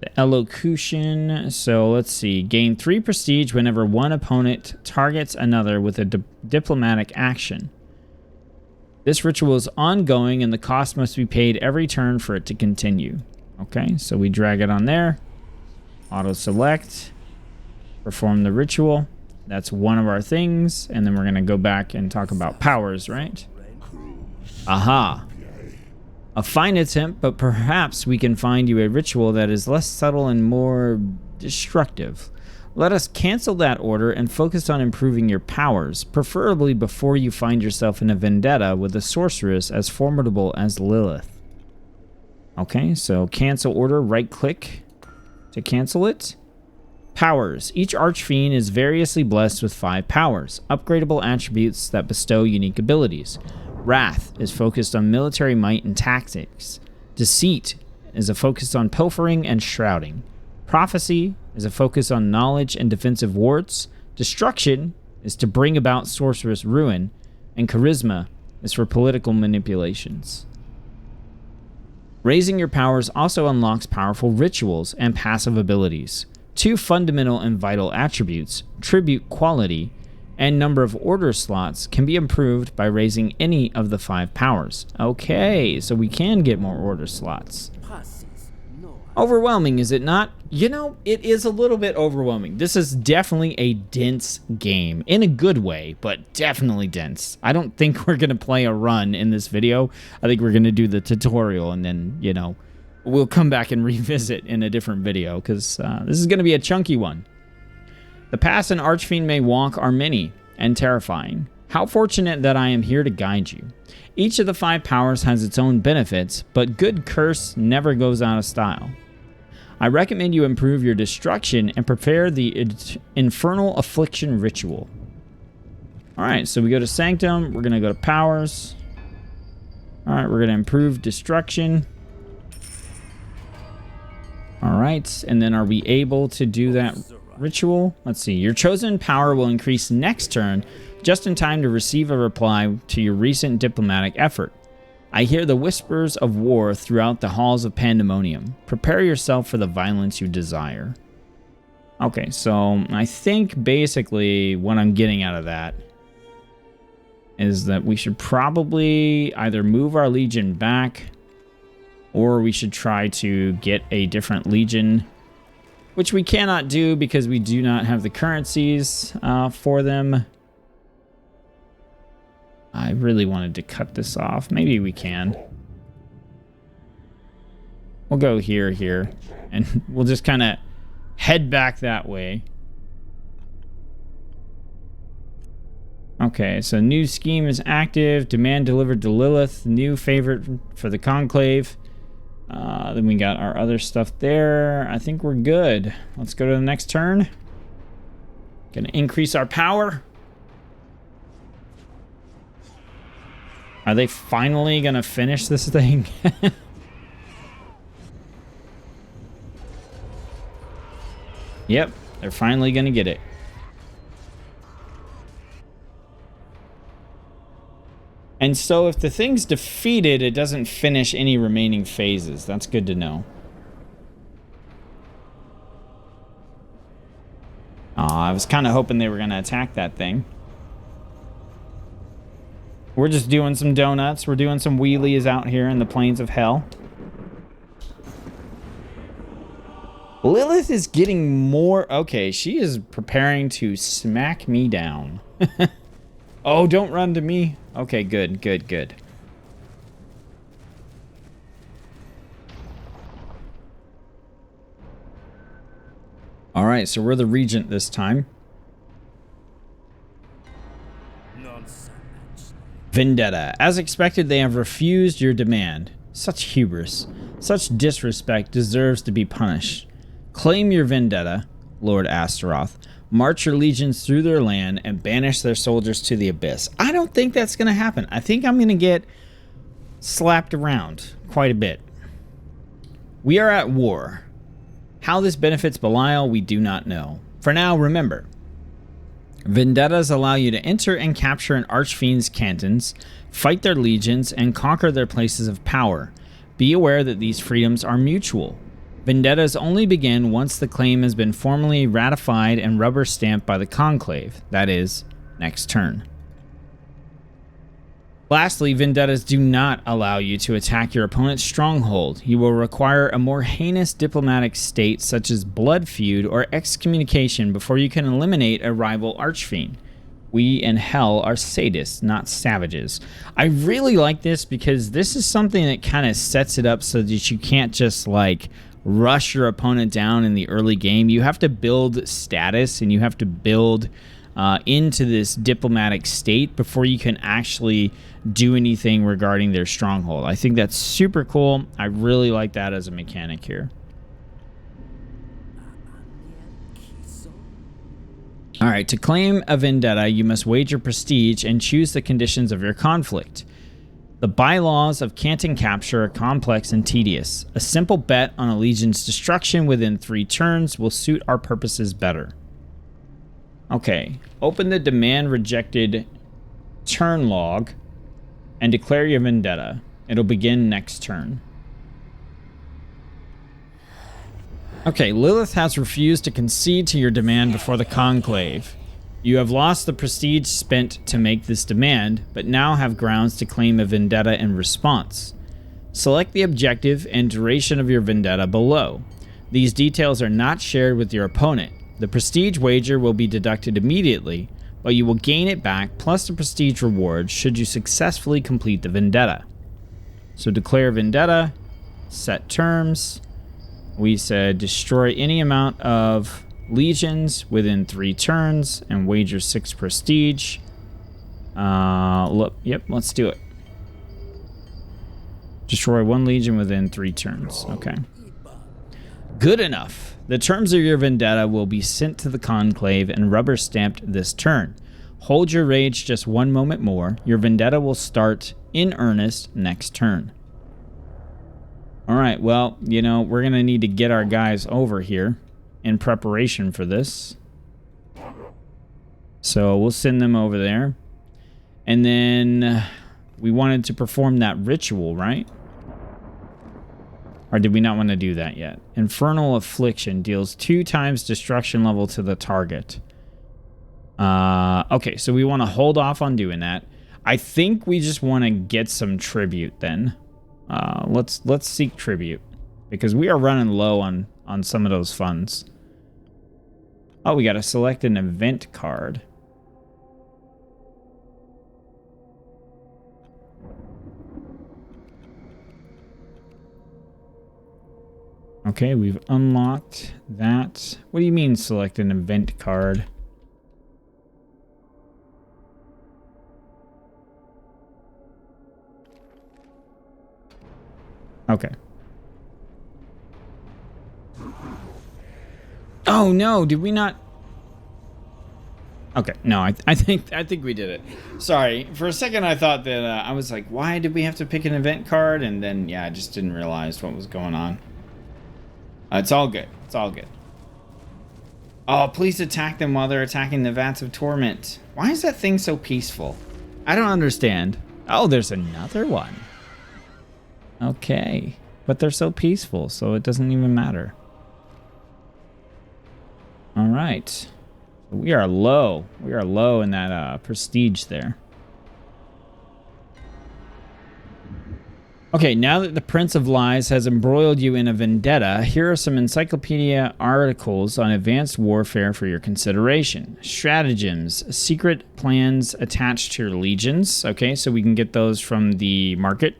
The elocution. So let's see. Gain 3 prestige whenever one opponent targets another with a diplomatic action. This ritual is ongoing and the cost must be paid every turn for it to continue. Okay, so we drag it on there. Auto select. Perform the ritual. That's one of our things. And then we're going to go back and talk about powers, right? Aha. A fine attempt, but perhaps we can find you a ritual that is less subtle and more destructive. Let us cancel that order and focus on improving your powers, preferably before you find yourself in a vendetta with a sorceress as formidable as Lilith. Okay, so cancel order, right-click to cancel it. Powers. Each Archfiend is variously blessed with 5 powers, upgradable attributes that bestow unique abilities. Wrath is focused on military might and tactics. Deceit is a focus on pilfering and shrouding. Prophecy is a focus on knowledge and defensive wards. Destruction is to bring about sorcerous ruin. And Charisma is for political manipulations. Raising your powers also unlocks powerful rituals and passive abilities. 2 fundamental and vital attributes, tribute quality, and number of order slots can be improved by raising any of the 5 powers. Okay, so we can get more order slots. Overwhelming, is it not? You know, it is a little bit overwhelming. This is definitely a dense game, in a good way, but definitely dense. I don't think we're going to play a run in this video. I think we're going to do the tutorial, and then, you know, we'll come back and revisit in a different video, because this is going to be a chunky one. The paths an Archfiend may walk are many and terrifying. How fortunate that I am here to guide you. Each of the 5 powers has its own benefits, but good curse never goes out of style. I recommend you improve your destruction and prepare the Infernal Affliction Ritual. Alright, so we go to Sanctum. We're going to go to Powers. Alright, we're going to improve destruction. Alright, and then are we able to do that ritual? Let's see. Your chosen power will increase next turn, just in time to receive a reply to your recent diplomatic effort. I hear the whispers of war throughout the halls of Pandemonium. Prepare yourself for the violence you desire. Okay, so I think basically what I'm getting out of that is that we should probably either move our legion back, or we should try to get a different legion, which we cannot do because we do not have the currencies for them. I really wanted to cut this off. Maybe we can. We'll go here, and we'll just kind of head back that way. Okay, so new scheme is active. Demand delivered to Lilith. New favorite for the Conclave. Then we got our other stuff there. I think we're good. Let's go to the next turn. Gonna increase our power. Are they finally gonna finish this thing? Yep, they're finally gonna get it. And so if the thing's defeated, it doesn't finish any remaining phases. That's good to know. I was kind of hoping they were gonna attack that thing. We're just doing some donuts. We're doing some wheelies out here in the plains of hell. Lilith is getting more... Okay, she is preparing to smack me down. Oh, don't run to me. Okay, good, good, good. All right, so we're the regent this time. Vendetta. As expected, they have refused your demand. Such hubris, such disrespect deserves to be punished. Claim your vendetta, Lord Astaroth. March your legions through their land and banish their soldiers to the abyss. I don't think that's going to happen. I think I'm going to get slapped around quite a bit. We are at war. How this benefits Belial, we do not know. For now, remember, vendettas allow you to enter and capture an archfiend's cantons, fight their legions, and conquer their places of power. Be aware that these freedoms are mutual. Vendettas only begin once the claim has been formally ratified and rubber stamped by the conclave, that is, next turn. Lastly, vendettas do not allow you to attack your opponent's stronghold. You will require a more heinous diplomatic state such as blood feud or excommunication before you can eliminate a rival archfiend. We in hell are sadists, not savages. I really like this because this is something that kind of sets it up so that you can't just like rush your opponent down in the early game. You have to build status and you have to build into this diplomatic state before you can actually do anything regarding their stronghold. I think that's super cool. I really like that as a mechanic here. All right, to claim a vendetta, you must wager prestige and choose the conditions of your conflict. The bylaws of Canton Capture are complex and tedious. A simple bet on a legion's destruction within 3 turns will suit our purposes better. Okay, open the demand rejected turn log and declare your vendetta. It'll begin next turn. Okay, Lilith has refused to concede to your demand before the conclave. You have lost the prestige spent to make this demand, but now have grounds to claim a vendetta in response. Select the objective and duration of your vendetta below. These details are not shared with your opponent. The prestige wager will be deducted immediately, but you will gain it back plus the prestige reward should you successfully complete the vendetta. So declare vendetta, set terms. We said destroy any amount of legions within 3 turns and wager 6 prestige. Yep, let's do it. Destroy 1 legion within 3 turns. Okay. Good enough. The terms of your vendetta will be sent to the conclave and rubber stamped this turn. Hold your rage just 1 moment more. Your vendetta will start in earnest next turn. Alright, well, you know, we're going to need to get our guys over here in preparation for this. So we'll send them over there. And then we wanted to perform that ritual, right? Or did we not want to do that yet? Infernal Affliction deals 2 times destruction level to the target. Okay, so we want to hold off on doing that. I think we just want to get some tribute then. Let's seek tribute. Because we are running low on some of those funds. Oh, we got to select an event card. Okay, we've unlocked that. What do you mean select an event card? Okay. Oh no, did we not? Okay, no, I think we did it. Sorry, for a second I thought that I was like, why did we have to pick an event card? And then yeah, I just didn't realize what was going on. It's all good. It's all good. Oh, please attack them while they're attacking the Vats of Torment. Why is that thing so peaceful? I don't understand. Oh, there's another one. Okay. But they're so peaceful, so it doesn't even matter. All right. We are low. We are low in that prestige there. Okay, now that the Prince of Lies has embroiled you in a vendetta, here are some encyclopedia articles on advanced warfare for your consideration. Stratagems, secret plans attached to your legions. Okay, so we can get those from the market.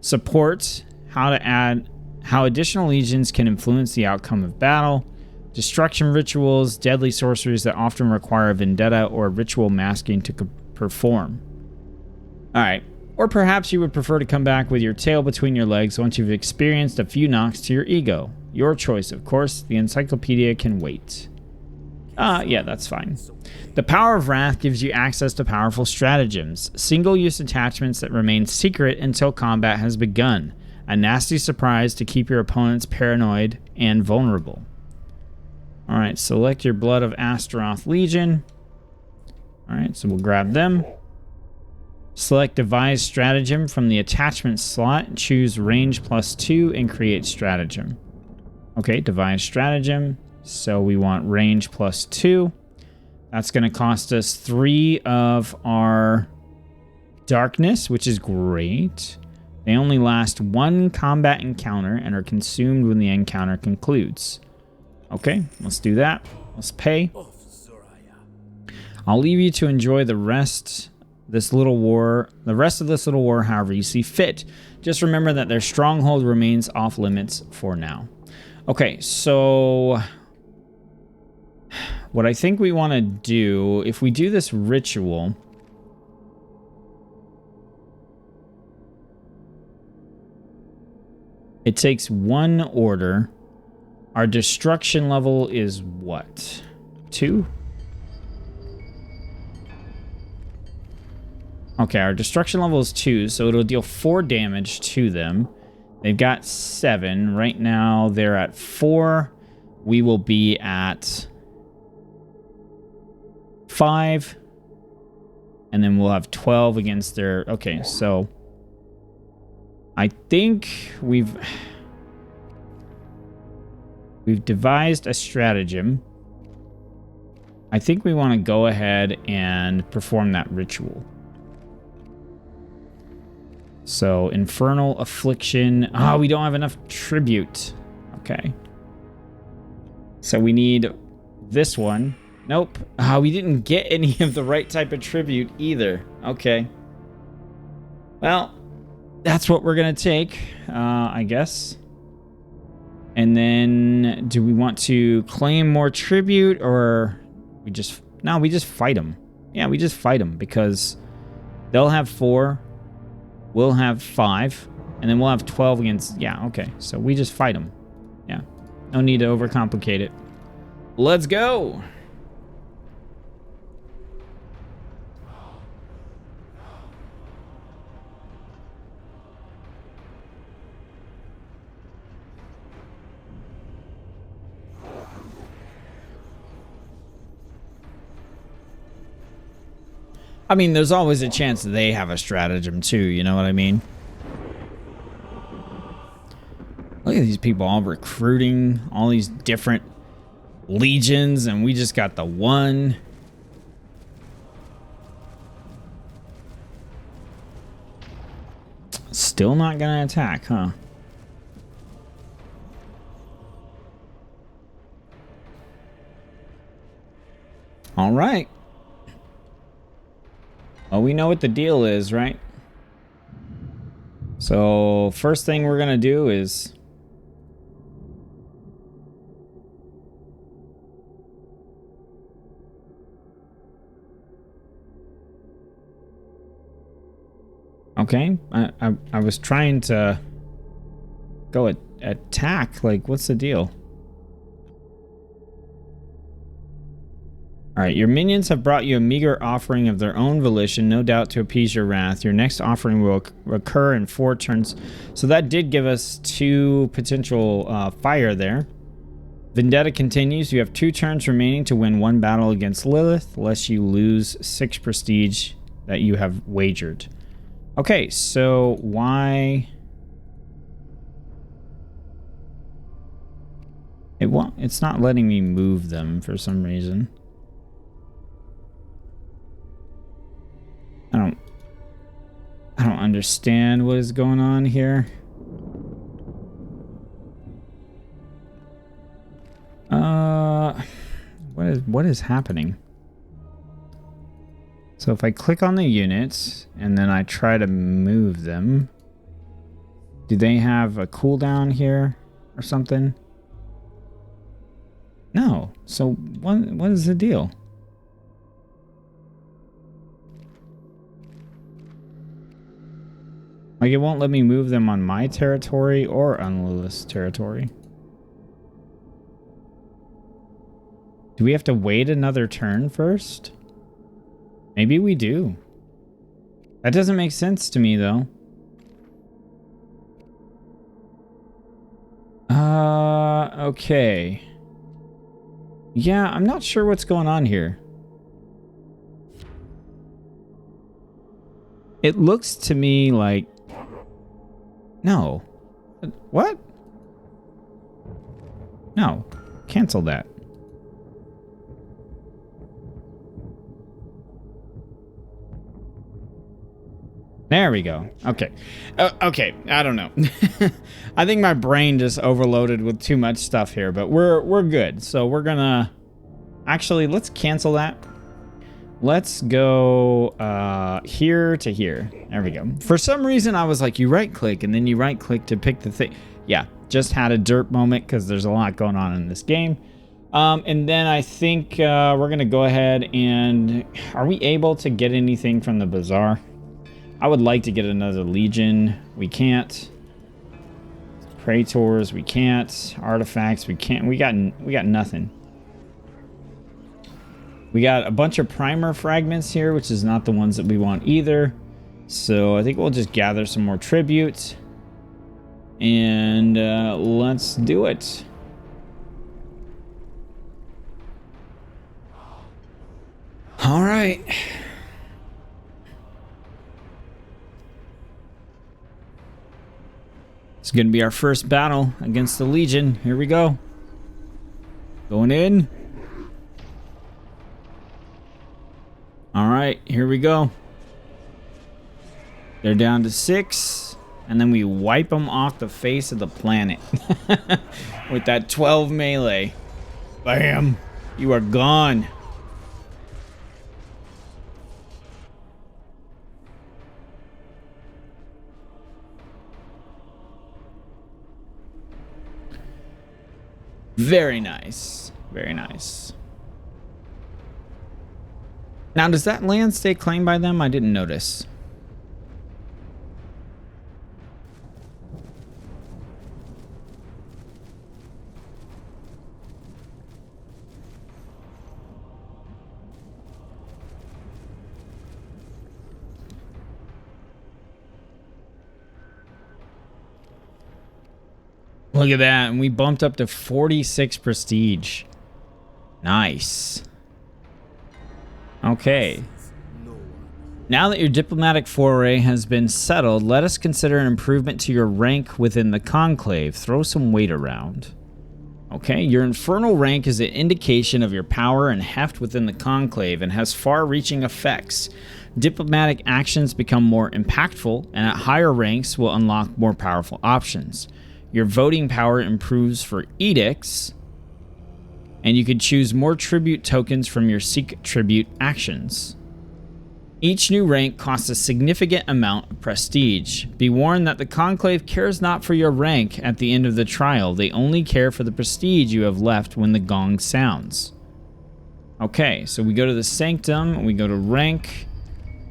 Support, how additional legions can influence the outcome of battle. Destruction rituals, deadly sorceries that often require a vendetta or ritual masking to perform. Alright. Or perhaps you would prefer to come back with your tail between your legs once you've experienced a few knocks to your ego. Your choice, of course. The encyclopedia can wait. Yeah, that's fine. The Power of Wrath gives you access to powerful stratagems. Single-use attachments that remain secret until combat has begun. A nasty surprise to keep your opponents paranoid and vulnerable. Alright, select your Blood of Astaroth Legion. Alright, so we'll grab them. Select Devise Stratagem from the attachment slot. Choose range +2 and create stratagem. Okay, Devise Stratagem. So we want range +2. That's going to cost us 3 of our darkness, which is great. They only last 1 combat encounter and are consumed when the encounter concludes. Okay, let's do that. Let's pay. I'll leave you to enjoy the rest of this little war, however you see fit. Just remember that their stronghold remains off limits for now. Okay, so what I think we want to do, if we do this ritual, it takes 1 order. Our destruction level is what? 2? Okay, our destruction level is 2, so it'll deal 4 damage to them. They've got 7. Right now, they're at 4. We will be at 5. And then we'll have 12 against their... Okay, so I think we've devised a stratagem. I think we want to go ahead and perform that ritual. So, Infernal Affliction. Oh, we don't have enough tribute. Okay. So we need this one. Nope. Oh, we didn't get any of the right type of tribute either. Okay. Well, that's what we're going to take, I guess. And then, do we want to claim more tribute, or we just... No, we just fight them. Yeah, we just fight them, because they'll have 4... We'll have 5, and then we'll have 12 against... Yeah, okay. So we just fight them. Yeah. No need to overcomplicate it. Let's go! I mean, there's always a chance that they have a stratagem too, you know what I mean? Look at these people all recruiting all these different legions, and we just got the one. Still not gonna attack, huh? All right. Well, we know what the deal is, right? So, first thing we're gonna do is... Okay, I was trying to go attack. Like, what's the deal? Alright, your minions have brought you a meager offering of their own volition, no doubt to appease your wrath. Your next offering will occur in 4 turns. So that did give us 2 potential fire there. Vendetta continues. You have 2 turns remaining to win 1 battle against Lilith, lest you lose 6 prestige that you have wagered. Okay, so why... It's not letting me move them for some reason. I don't understand what is going on here. What is happening? So if I click on the units and then I try to move them, do they have a cooldown here or something? No. So what is the deal? Like, it won't let me move them on my territory or on Lilith's territory. Do we have to wait another turn first? Maybe we do. That doesn't make sense to me, though. Okay. Yeah, I'm not sure what's going on here. It looks to me like... No. What? No. Cancel that. There we go. Okay. Okay. I don't know. I think my brain just overloaded with too much stuff here, but we're good. So we're gonna... Actually, let's cancel that. Let's go here to here. There we go. For some reason, I was like, you right-click, and then you right-click to pick the thing. Yeah, just had a derp moment because there's a lot going on in this game. And then I think we're going to go ahead and... Are we able to get anything from the bazaar? I would like to get another legion. We can't. Praetors, we can't. Artifacts, we can't. We got nothing. We got a bunch of primer fragments here, which is not the ones that we want either. So I think we'll just gather some more tribute. And let's do it. All right. It's going to be our first battle against the Legion. Here we go. Going in. All right, here we go. They're down to 6, and then we wipe them off the face of the planet with that 12 melee. Bam! You are gone. Very nice. Very nice. Now, does that land stay claimed by them? I didn't notice. Look at that, and we bumped up to 46 prestige. Nice. Okay. Now that your diplomatic foray has been settled, let us consider an improvement to your rank within the Conclave. Throw some weight around. Okay, your infernal rank is an indication of your power and heft within the Conclave and has far-reaching effects. Diplomatic actions become more impactful, and at higher ranks will unlock more powerful options. Your voting power improves for edicts, and you could choose more tribute tokens from your seek tribute actions. Each new rank costs a significant amount of prestige. Be warned that the Conclave cares not for your rank at the end of the trial. They only care for the prestige you have left when the gong sounds. Okay, so we go to the Sanctum, we go to rank,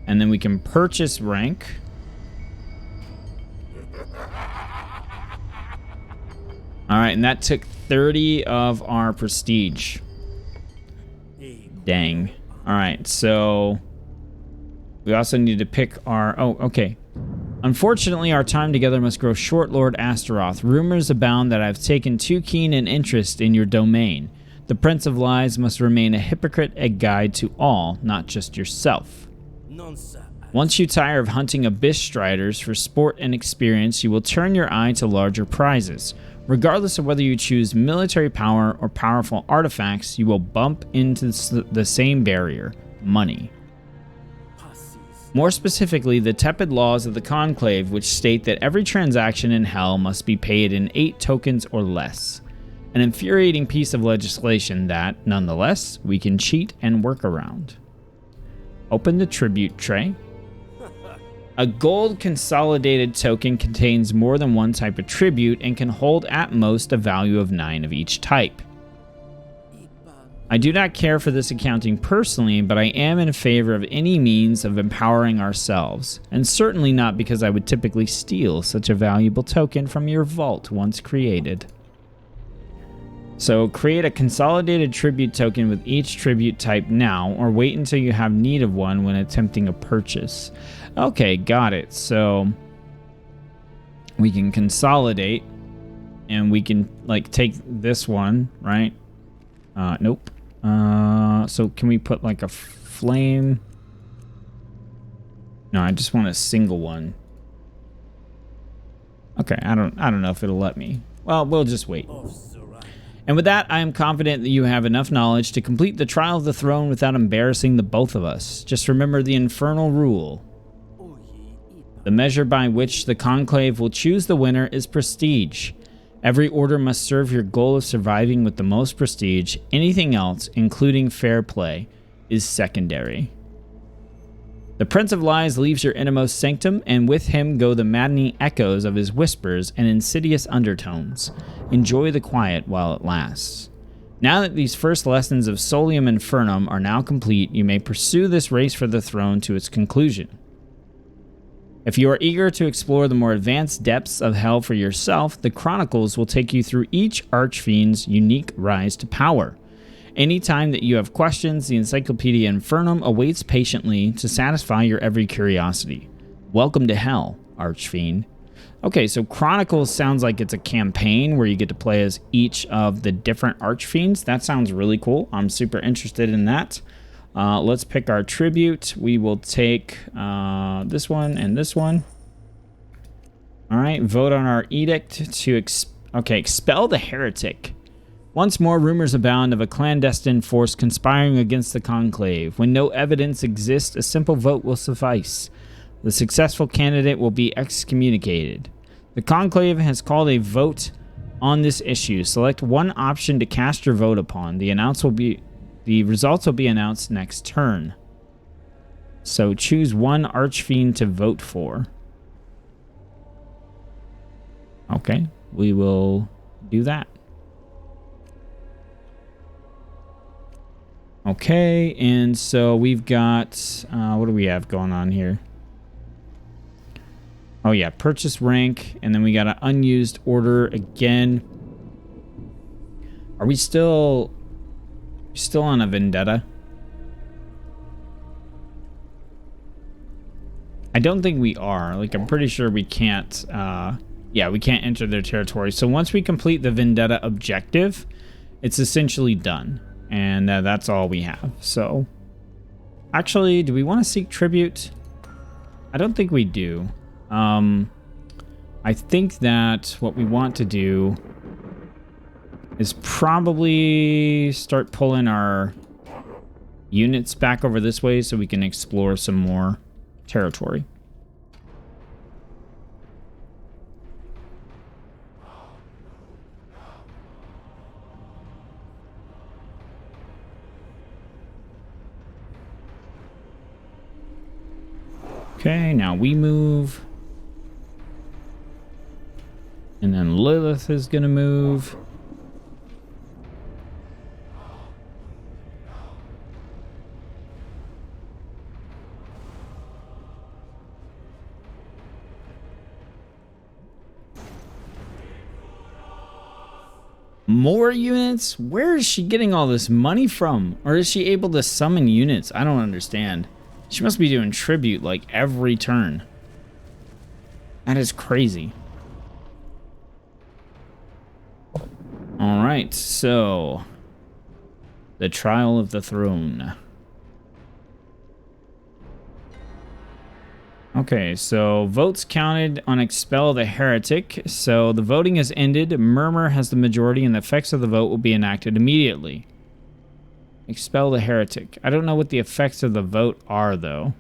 and then we can purchase rank. Alright, and that took 30 of our prestige. Dang. Alright, so... we also need to pick our... oh, okay. Unfortunately, our time together must grow short, Lord Astaroth. Rumors abound that I've taken too keen an interest in your domain. The Prince of Lies must remain a hypocrite, a guide to all, not just yourself. Once you tire of hunting abyss striders for sport and experience, you will turn your eye to larger prizes. Regardless of whether you choose military power or powerful artifacts, you will bump into the same barrier, money. More specifically, the tepid laws of the Conclave, which state that every transaction in Hell must be paid in 8 tokens or less. An infuriating piece of legislation that, nonetheless, we can cheat and work around. Open the tribute tray. A gold consolidated token contains more than one type of tribute and can hold at most a value of 9 of each type. I do not care for this accounting personally, but I am in favor of any means of empowering ourselves, and certainly not because I would typically steal such a valuable token from your vault once created. So create a consolidated tribute token with each tribute type now, or wait until you have need of one when attempting a purchase. Okay, got it. So we can consolidate, and we can like take this one, right? Nope. So can we put like a flame? No, I just want a single one. Okay, I don't know if it'll let me. Well, we'll just wait. And with that, I am confident that you have enough knowledge to complete the trial of the throne without embarrassing the both of us. Just remember the infernal rule. The measure by which the Conclave will choose the winner is prestige. Every order must serve your goal of surviving with the most prestige. Anything else, including fair play, is secondary. The Prince of Lies leaves your innermost sanctum, and with him go the maddening echoes of his whispers and insidious undertones. Enjoy the quiet while it lasts. Now that these first lessons of Solium Infernum are now complete, you may pursue this race for the throne to its conclusion. If you are eager to explore the more advanced depths of hell for yourself, the Chronicles will take you through each Archfiend's unique rise to power. Anytime that you have questions, the Encyclopedia Infernum awaits patiently to satisfy your every curiosity. Welcome to Hell, Archfiend. Okay, so Chronicles sounds like it's a campaign where you get to play as each of the different Archfiends. That sounds really cool. I'm super interested in that. Let's pick our tribute. We will take this one and this one. All right, vote on our edict to expel the heretic. Once more, rumors abound of a clandestine force conspiring against the Conclave. When no evidence exists, a simple vote will suffice. The successful candidate will be excommunicated. The Conclave has called a vote on this issue. Select one option to cast your vote upon. The results will be announced next turn. So choose one Archfiend to vote for. Okay, we will do that. Okay, and so we've got, what do we have going on here? Oh yeah, purchase rank, and then we got an unused order again. Are we still on a vendetta? I don't think we are. Like, I'm pretty sure we can't, yeah, we can't enter their territory. So once we complete the vendetta objective, it's essentially done. And that's all we have. So, actually, do we want to seek tribute? I don't think we do. I think that what we want to do is probably start pulling our units back over this way so we can explore some more territory. Okay, now we move. And then Lilith is going to move. More units? Where is she getting all this money from? Or is she able to summon units? I don't understand. She must be doing tribute like every turn. That is crazy. Alright, so the trial of the throne. Okay, so votes counted on expel the heretic. So the voting has ended. Murmur has the majority and the effects of the vote will be enacted immediately. Expel the heretic. I don't know what the effects of the vote are, though.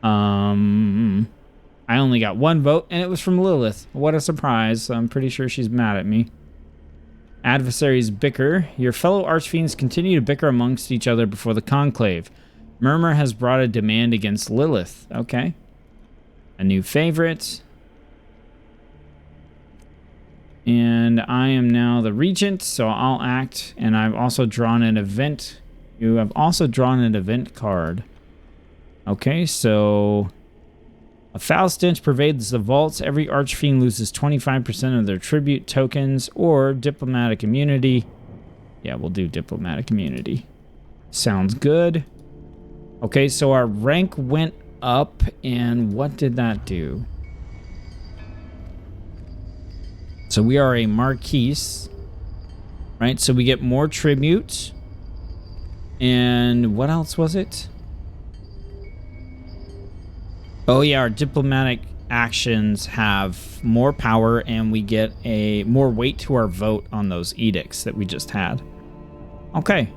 I only got one vote, and it was from Lilith. What a surprise. I'm pretty sure she's mad at me. Adversaries bicker. Your fellow archfiends continue to bicker amongst each other before the conclave. Murmur has brought a demand against Lilith. Okay. A new favorite. And I am now the regent, so I'll act. And I've also drawn an event. You have also drawn an event card. Okay, so a foul stench pervades the vaults. Every archfiend loses 25% of their tribute tokens or diplomatic immunity. Yeah, we'll do diplomatic immunity. Sounds good. Okay, so our rank went up, and what did that do? So we are a Marquise, right? So we get more tribute. And what else was it? Oh yeah, our diplomatic actions have more power, and we get a more weight to our vote on those edicts that we just had. Okay.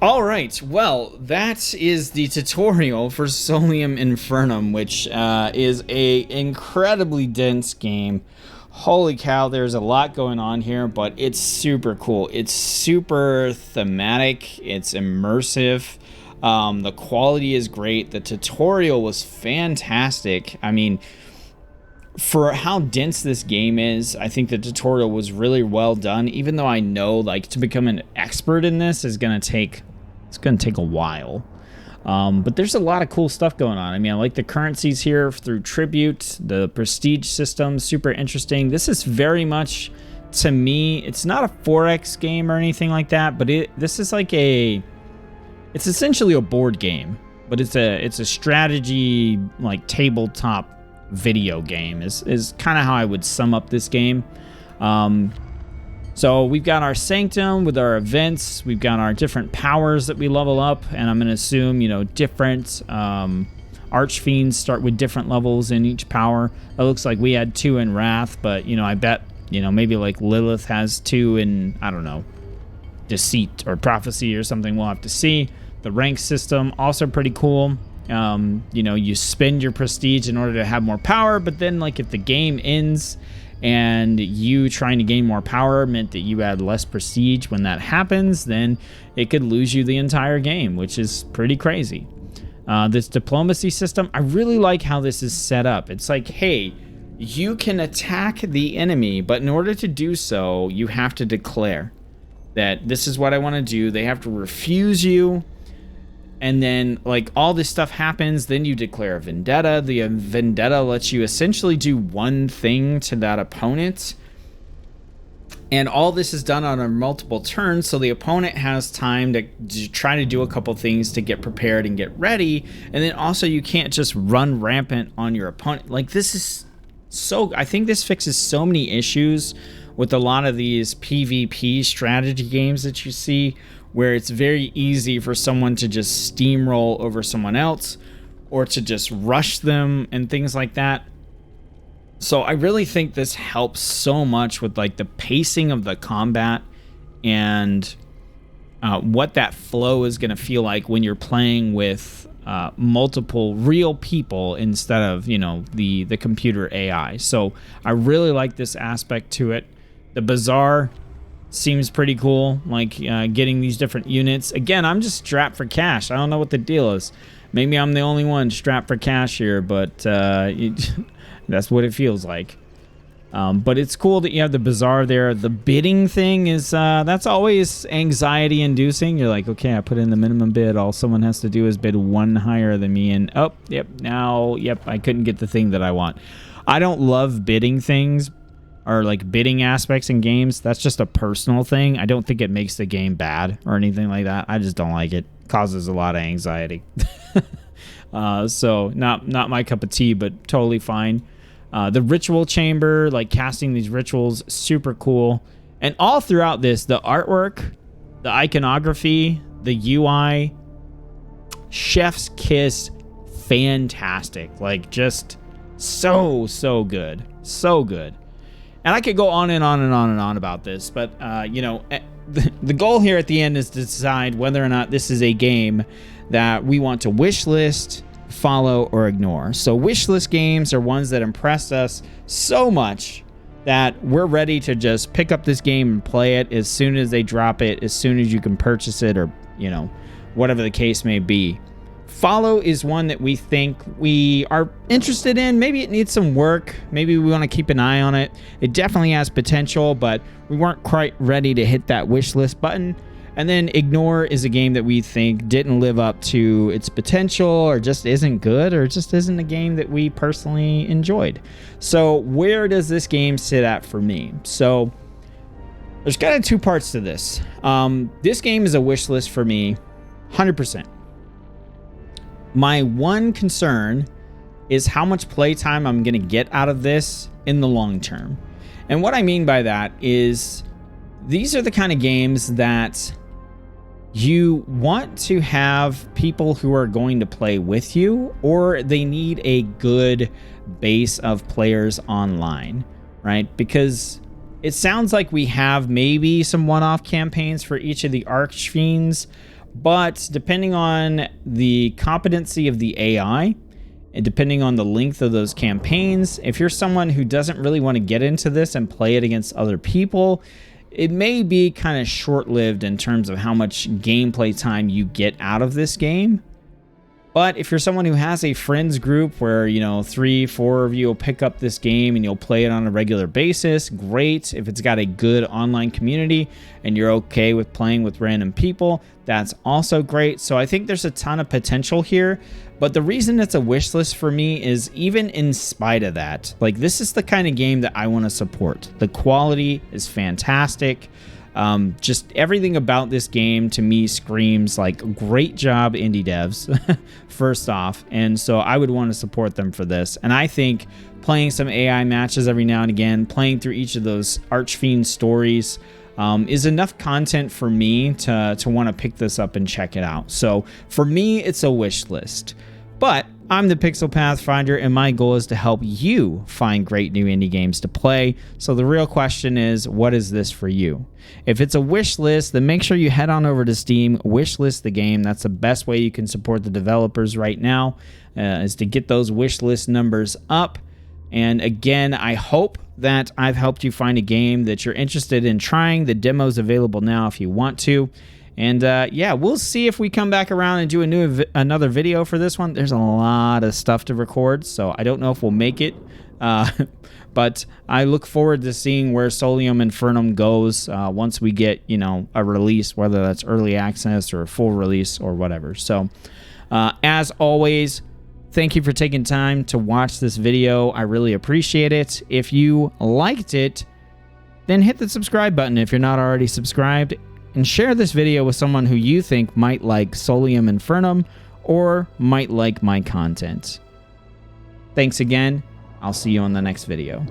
All right, well, that is the tutorial for Solium Infernum, which is a incredibly dense game. Holy cow, there's a lot going on here, but it's super cool. It's super thematic. It's immersive. The quality is great. The tutorial was fantastic. I mean, for how dense this game is, I think the tutorial was really well done, even though I know, like, to become an expert in this is going to take a while. But there's a lot of cool stuff going on. I mean, I like the currencies here through tribute, the prestige system, super interesting. This is very much, to me, it's not a 4X game or anything like that, but this is like it's essentially a board game, but it's a strategy, like, tabletop video game is kind of how I would sum up this game. So we've got our sanctum with our events. We've got our different powers that we level up, and I'm going to assume, you know, different archfiends start with different levels in each power. It looks like we had 2 in Wrath, but, you know, I bet, you know, maybe like Lilith has 2 in, I don't know, Deceit or Prophecy or something. We'll have to see. The rank system, also pretty cool. You know, you spend your prestige in order to have more power, but then, like, if the game ends and you trying to gain more power meant that you had less prestige when that happens, then it could lose you the entire game, which is pretty crazy. This diplomacy system, I really like how this is set up. It's like, hey, you can attack the enemy, but in order to do so, you have to declare that this is what I want to do. They have to refuse you. And then, like, all this stuff happens, then you declare a vendetta. The vendetta lets you essentially do one thing to that opponent. And all this is done on a multiple turns, so the opponent has time to try to do a couple things to get prepared and get ready. And then also, you can't just run rampant on your opponent. Like, this is so... I think this fixes so many issues with a lot of these PvP strategy games that you see, where it's very easy for someone to just steamroll over someone else or to just rush them and things like that. So I really think this helps so much with, like, the pacing of the combat and what that flow is going to feel like when you're playing with multiple real people instead of, you know, the computer AI. So I really like this aspect to it. The bazaar seems pretty cool, like getting these different units. Again, I'm just strapped for cash. I don't know what the deal is. Maybe I'm the only one strapped for cash here, but that's what it feels like. But it's cool that you have the bazaar there. The bidding thing is, that's always anxiety inducing. You're like, okay, I put in the minimum bid. All someone has to do is bid one higher than me. And, oh, yep, now, yep, I couldn't get the thing that I want. I don't love bidding things or, like, bidding aspects in games. That's just a personal thing. I don't think it makes the game bad or anything like that. I just don't like it. Causes a lot of anxiety. So not my cup of tea, but totally fine. The ritual chamber, like casting these rituals, super cool. And all throughout this, the artwork, the iconography, the UI, chef's kiss, fantastic. Like, just so good. So good. And I could go on and on and on and on about this, but, you know, the goal here at the end is to decide whether or not this is a game that we want to wish list follow, or ignore. So wishlist games are ones that impressed us so much that we're ready to just pick up this game and play it as soon as they drop it, as soon as you can purchase it, or, you know, whatever the case may be. Follow is one that we think we are interested in. Maybe it needs some work. Maybe we want to keep an eye on it. It definitely has potential, but we weren't quite ready to hit that wish list button. And then Ignore is a game that we think didn't live up to its potential, or just isn't good, or just isn't a game that we personally enjoyed. So where does this game sit at for me? So there's kind of two parts to this. This game is a wish list for me, 100%. My one concern is how much playtime I'm going to get out of this in the long term. And what I mean by that is these are the kind of games that you want to have people who are going to play with you, or they need a good base of players online, right? Because it sounds like we have maybe some one-off campaigns for each of the Archfiends, but depending on the competency of the AI, and depending on the length of those campaigns, if you're someone who doesn't really want to get into this and play it against other people, it may be kind of short-lived in terms of how much gameplay time you get out of this game. But if you're someone who has a friends group where, you know, 3-4 of you will pick up this game and you'll play it on a regular basis, great. If it's got a good online community and you're okay with playing with random people, that's also great. So I think there's a ton of potential here. But the reason it's a wish list for me is even in spite of that, like, this is the kind of game that I want to support. The quality is fantastic. Just everything about this game to me screams like, great job, indie devs, first off. And so I would want to support them for this. And I think playing some AI matches every now and again, playing through each of those Archfiend stories, is enough content for me to want to pick this up and check it out. So for me, it's a wish list. But I'm the Pixel Pathfinder, and my goal is to help you find great new indie games to play. So the real question is, what is this for you? If it's a wish list, then make sure you head on over to Steam, wish list the game. That's the best way you can support the developers right now, is to get those wish list numbers up. And again, I hope that I've helped you find a game that you're interested in trying. The demo's available now if you want to. And yeah, we'll see if we come back around and do another video for this one. There's a lot of stuff to record, so I don't know if we'll make it. But I look forward to seeing where Solium Infernum goes once we get, you know, a release, whether that's early access or a full release or whatever. So as always, thank you for taking time to watch this video. I really appreciate it. If you liked it, then hit the subscribe button if you're not already subscribed. And share this video with someone who you think might like Solium Infernum or might like my content. Thanks again. I'll see you on the next video.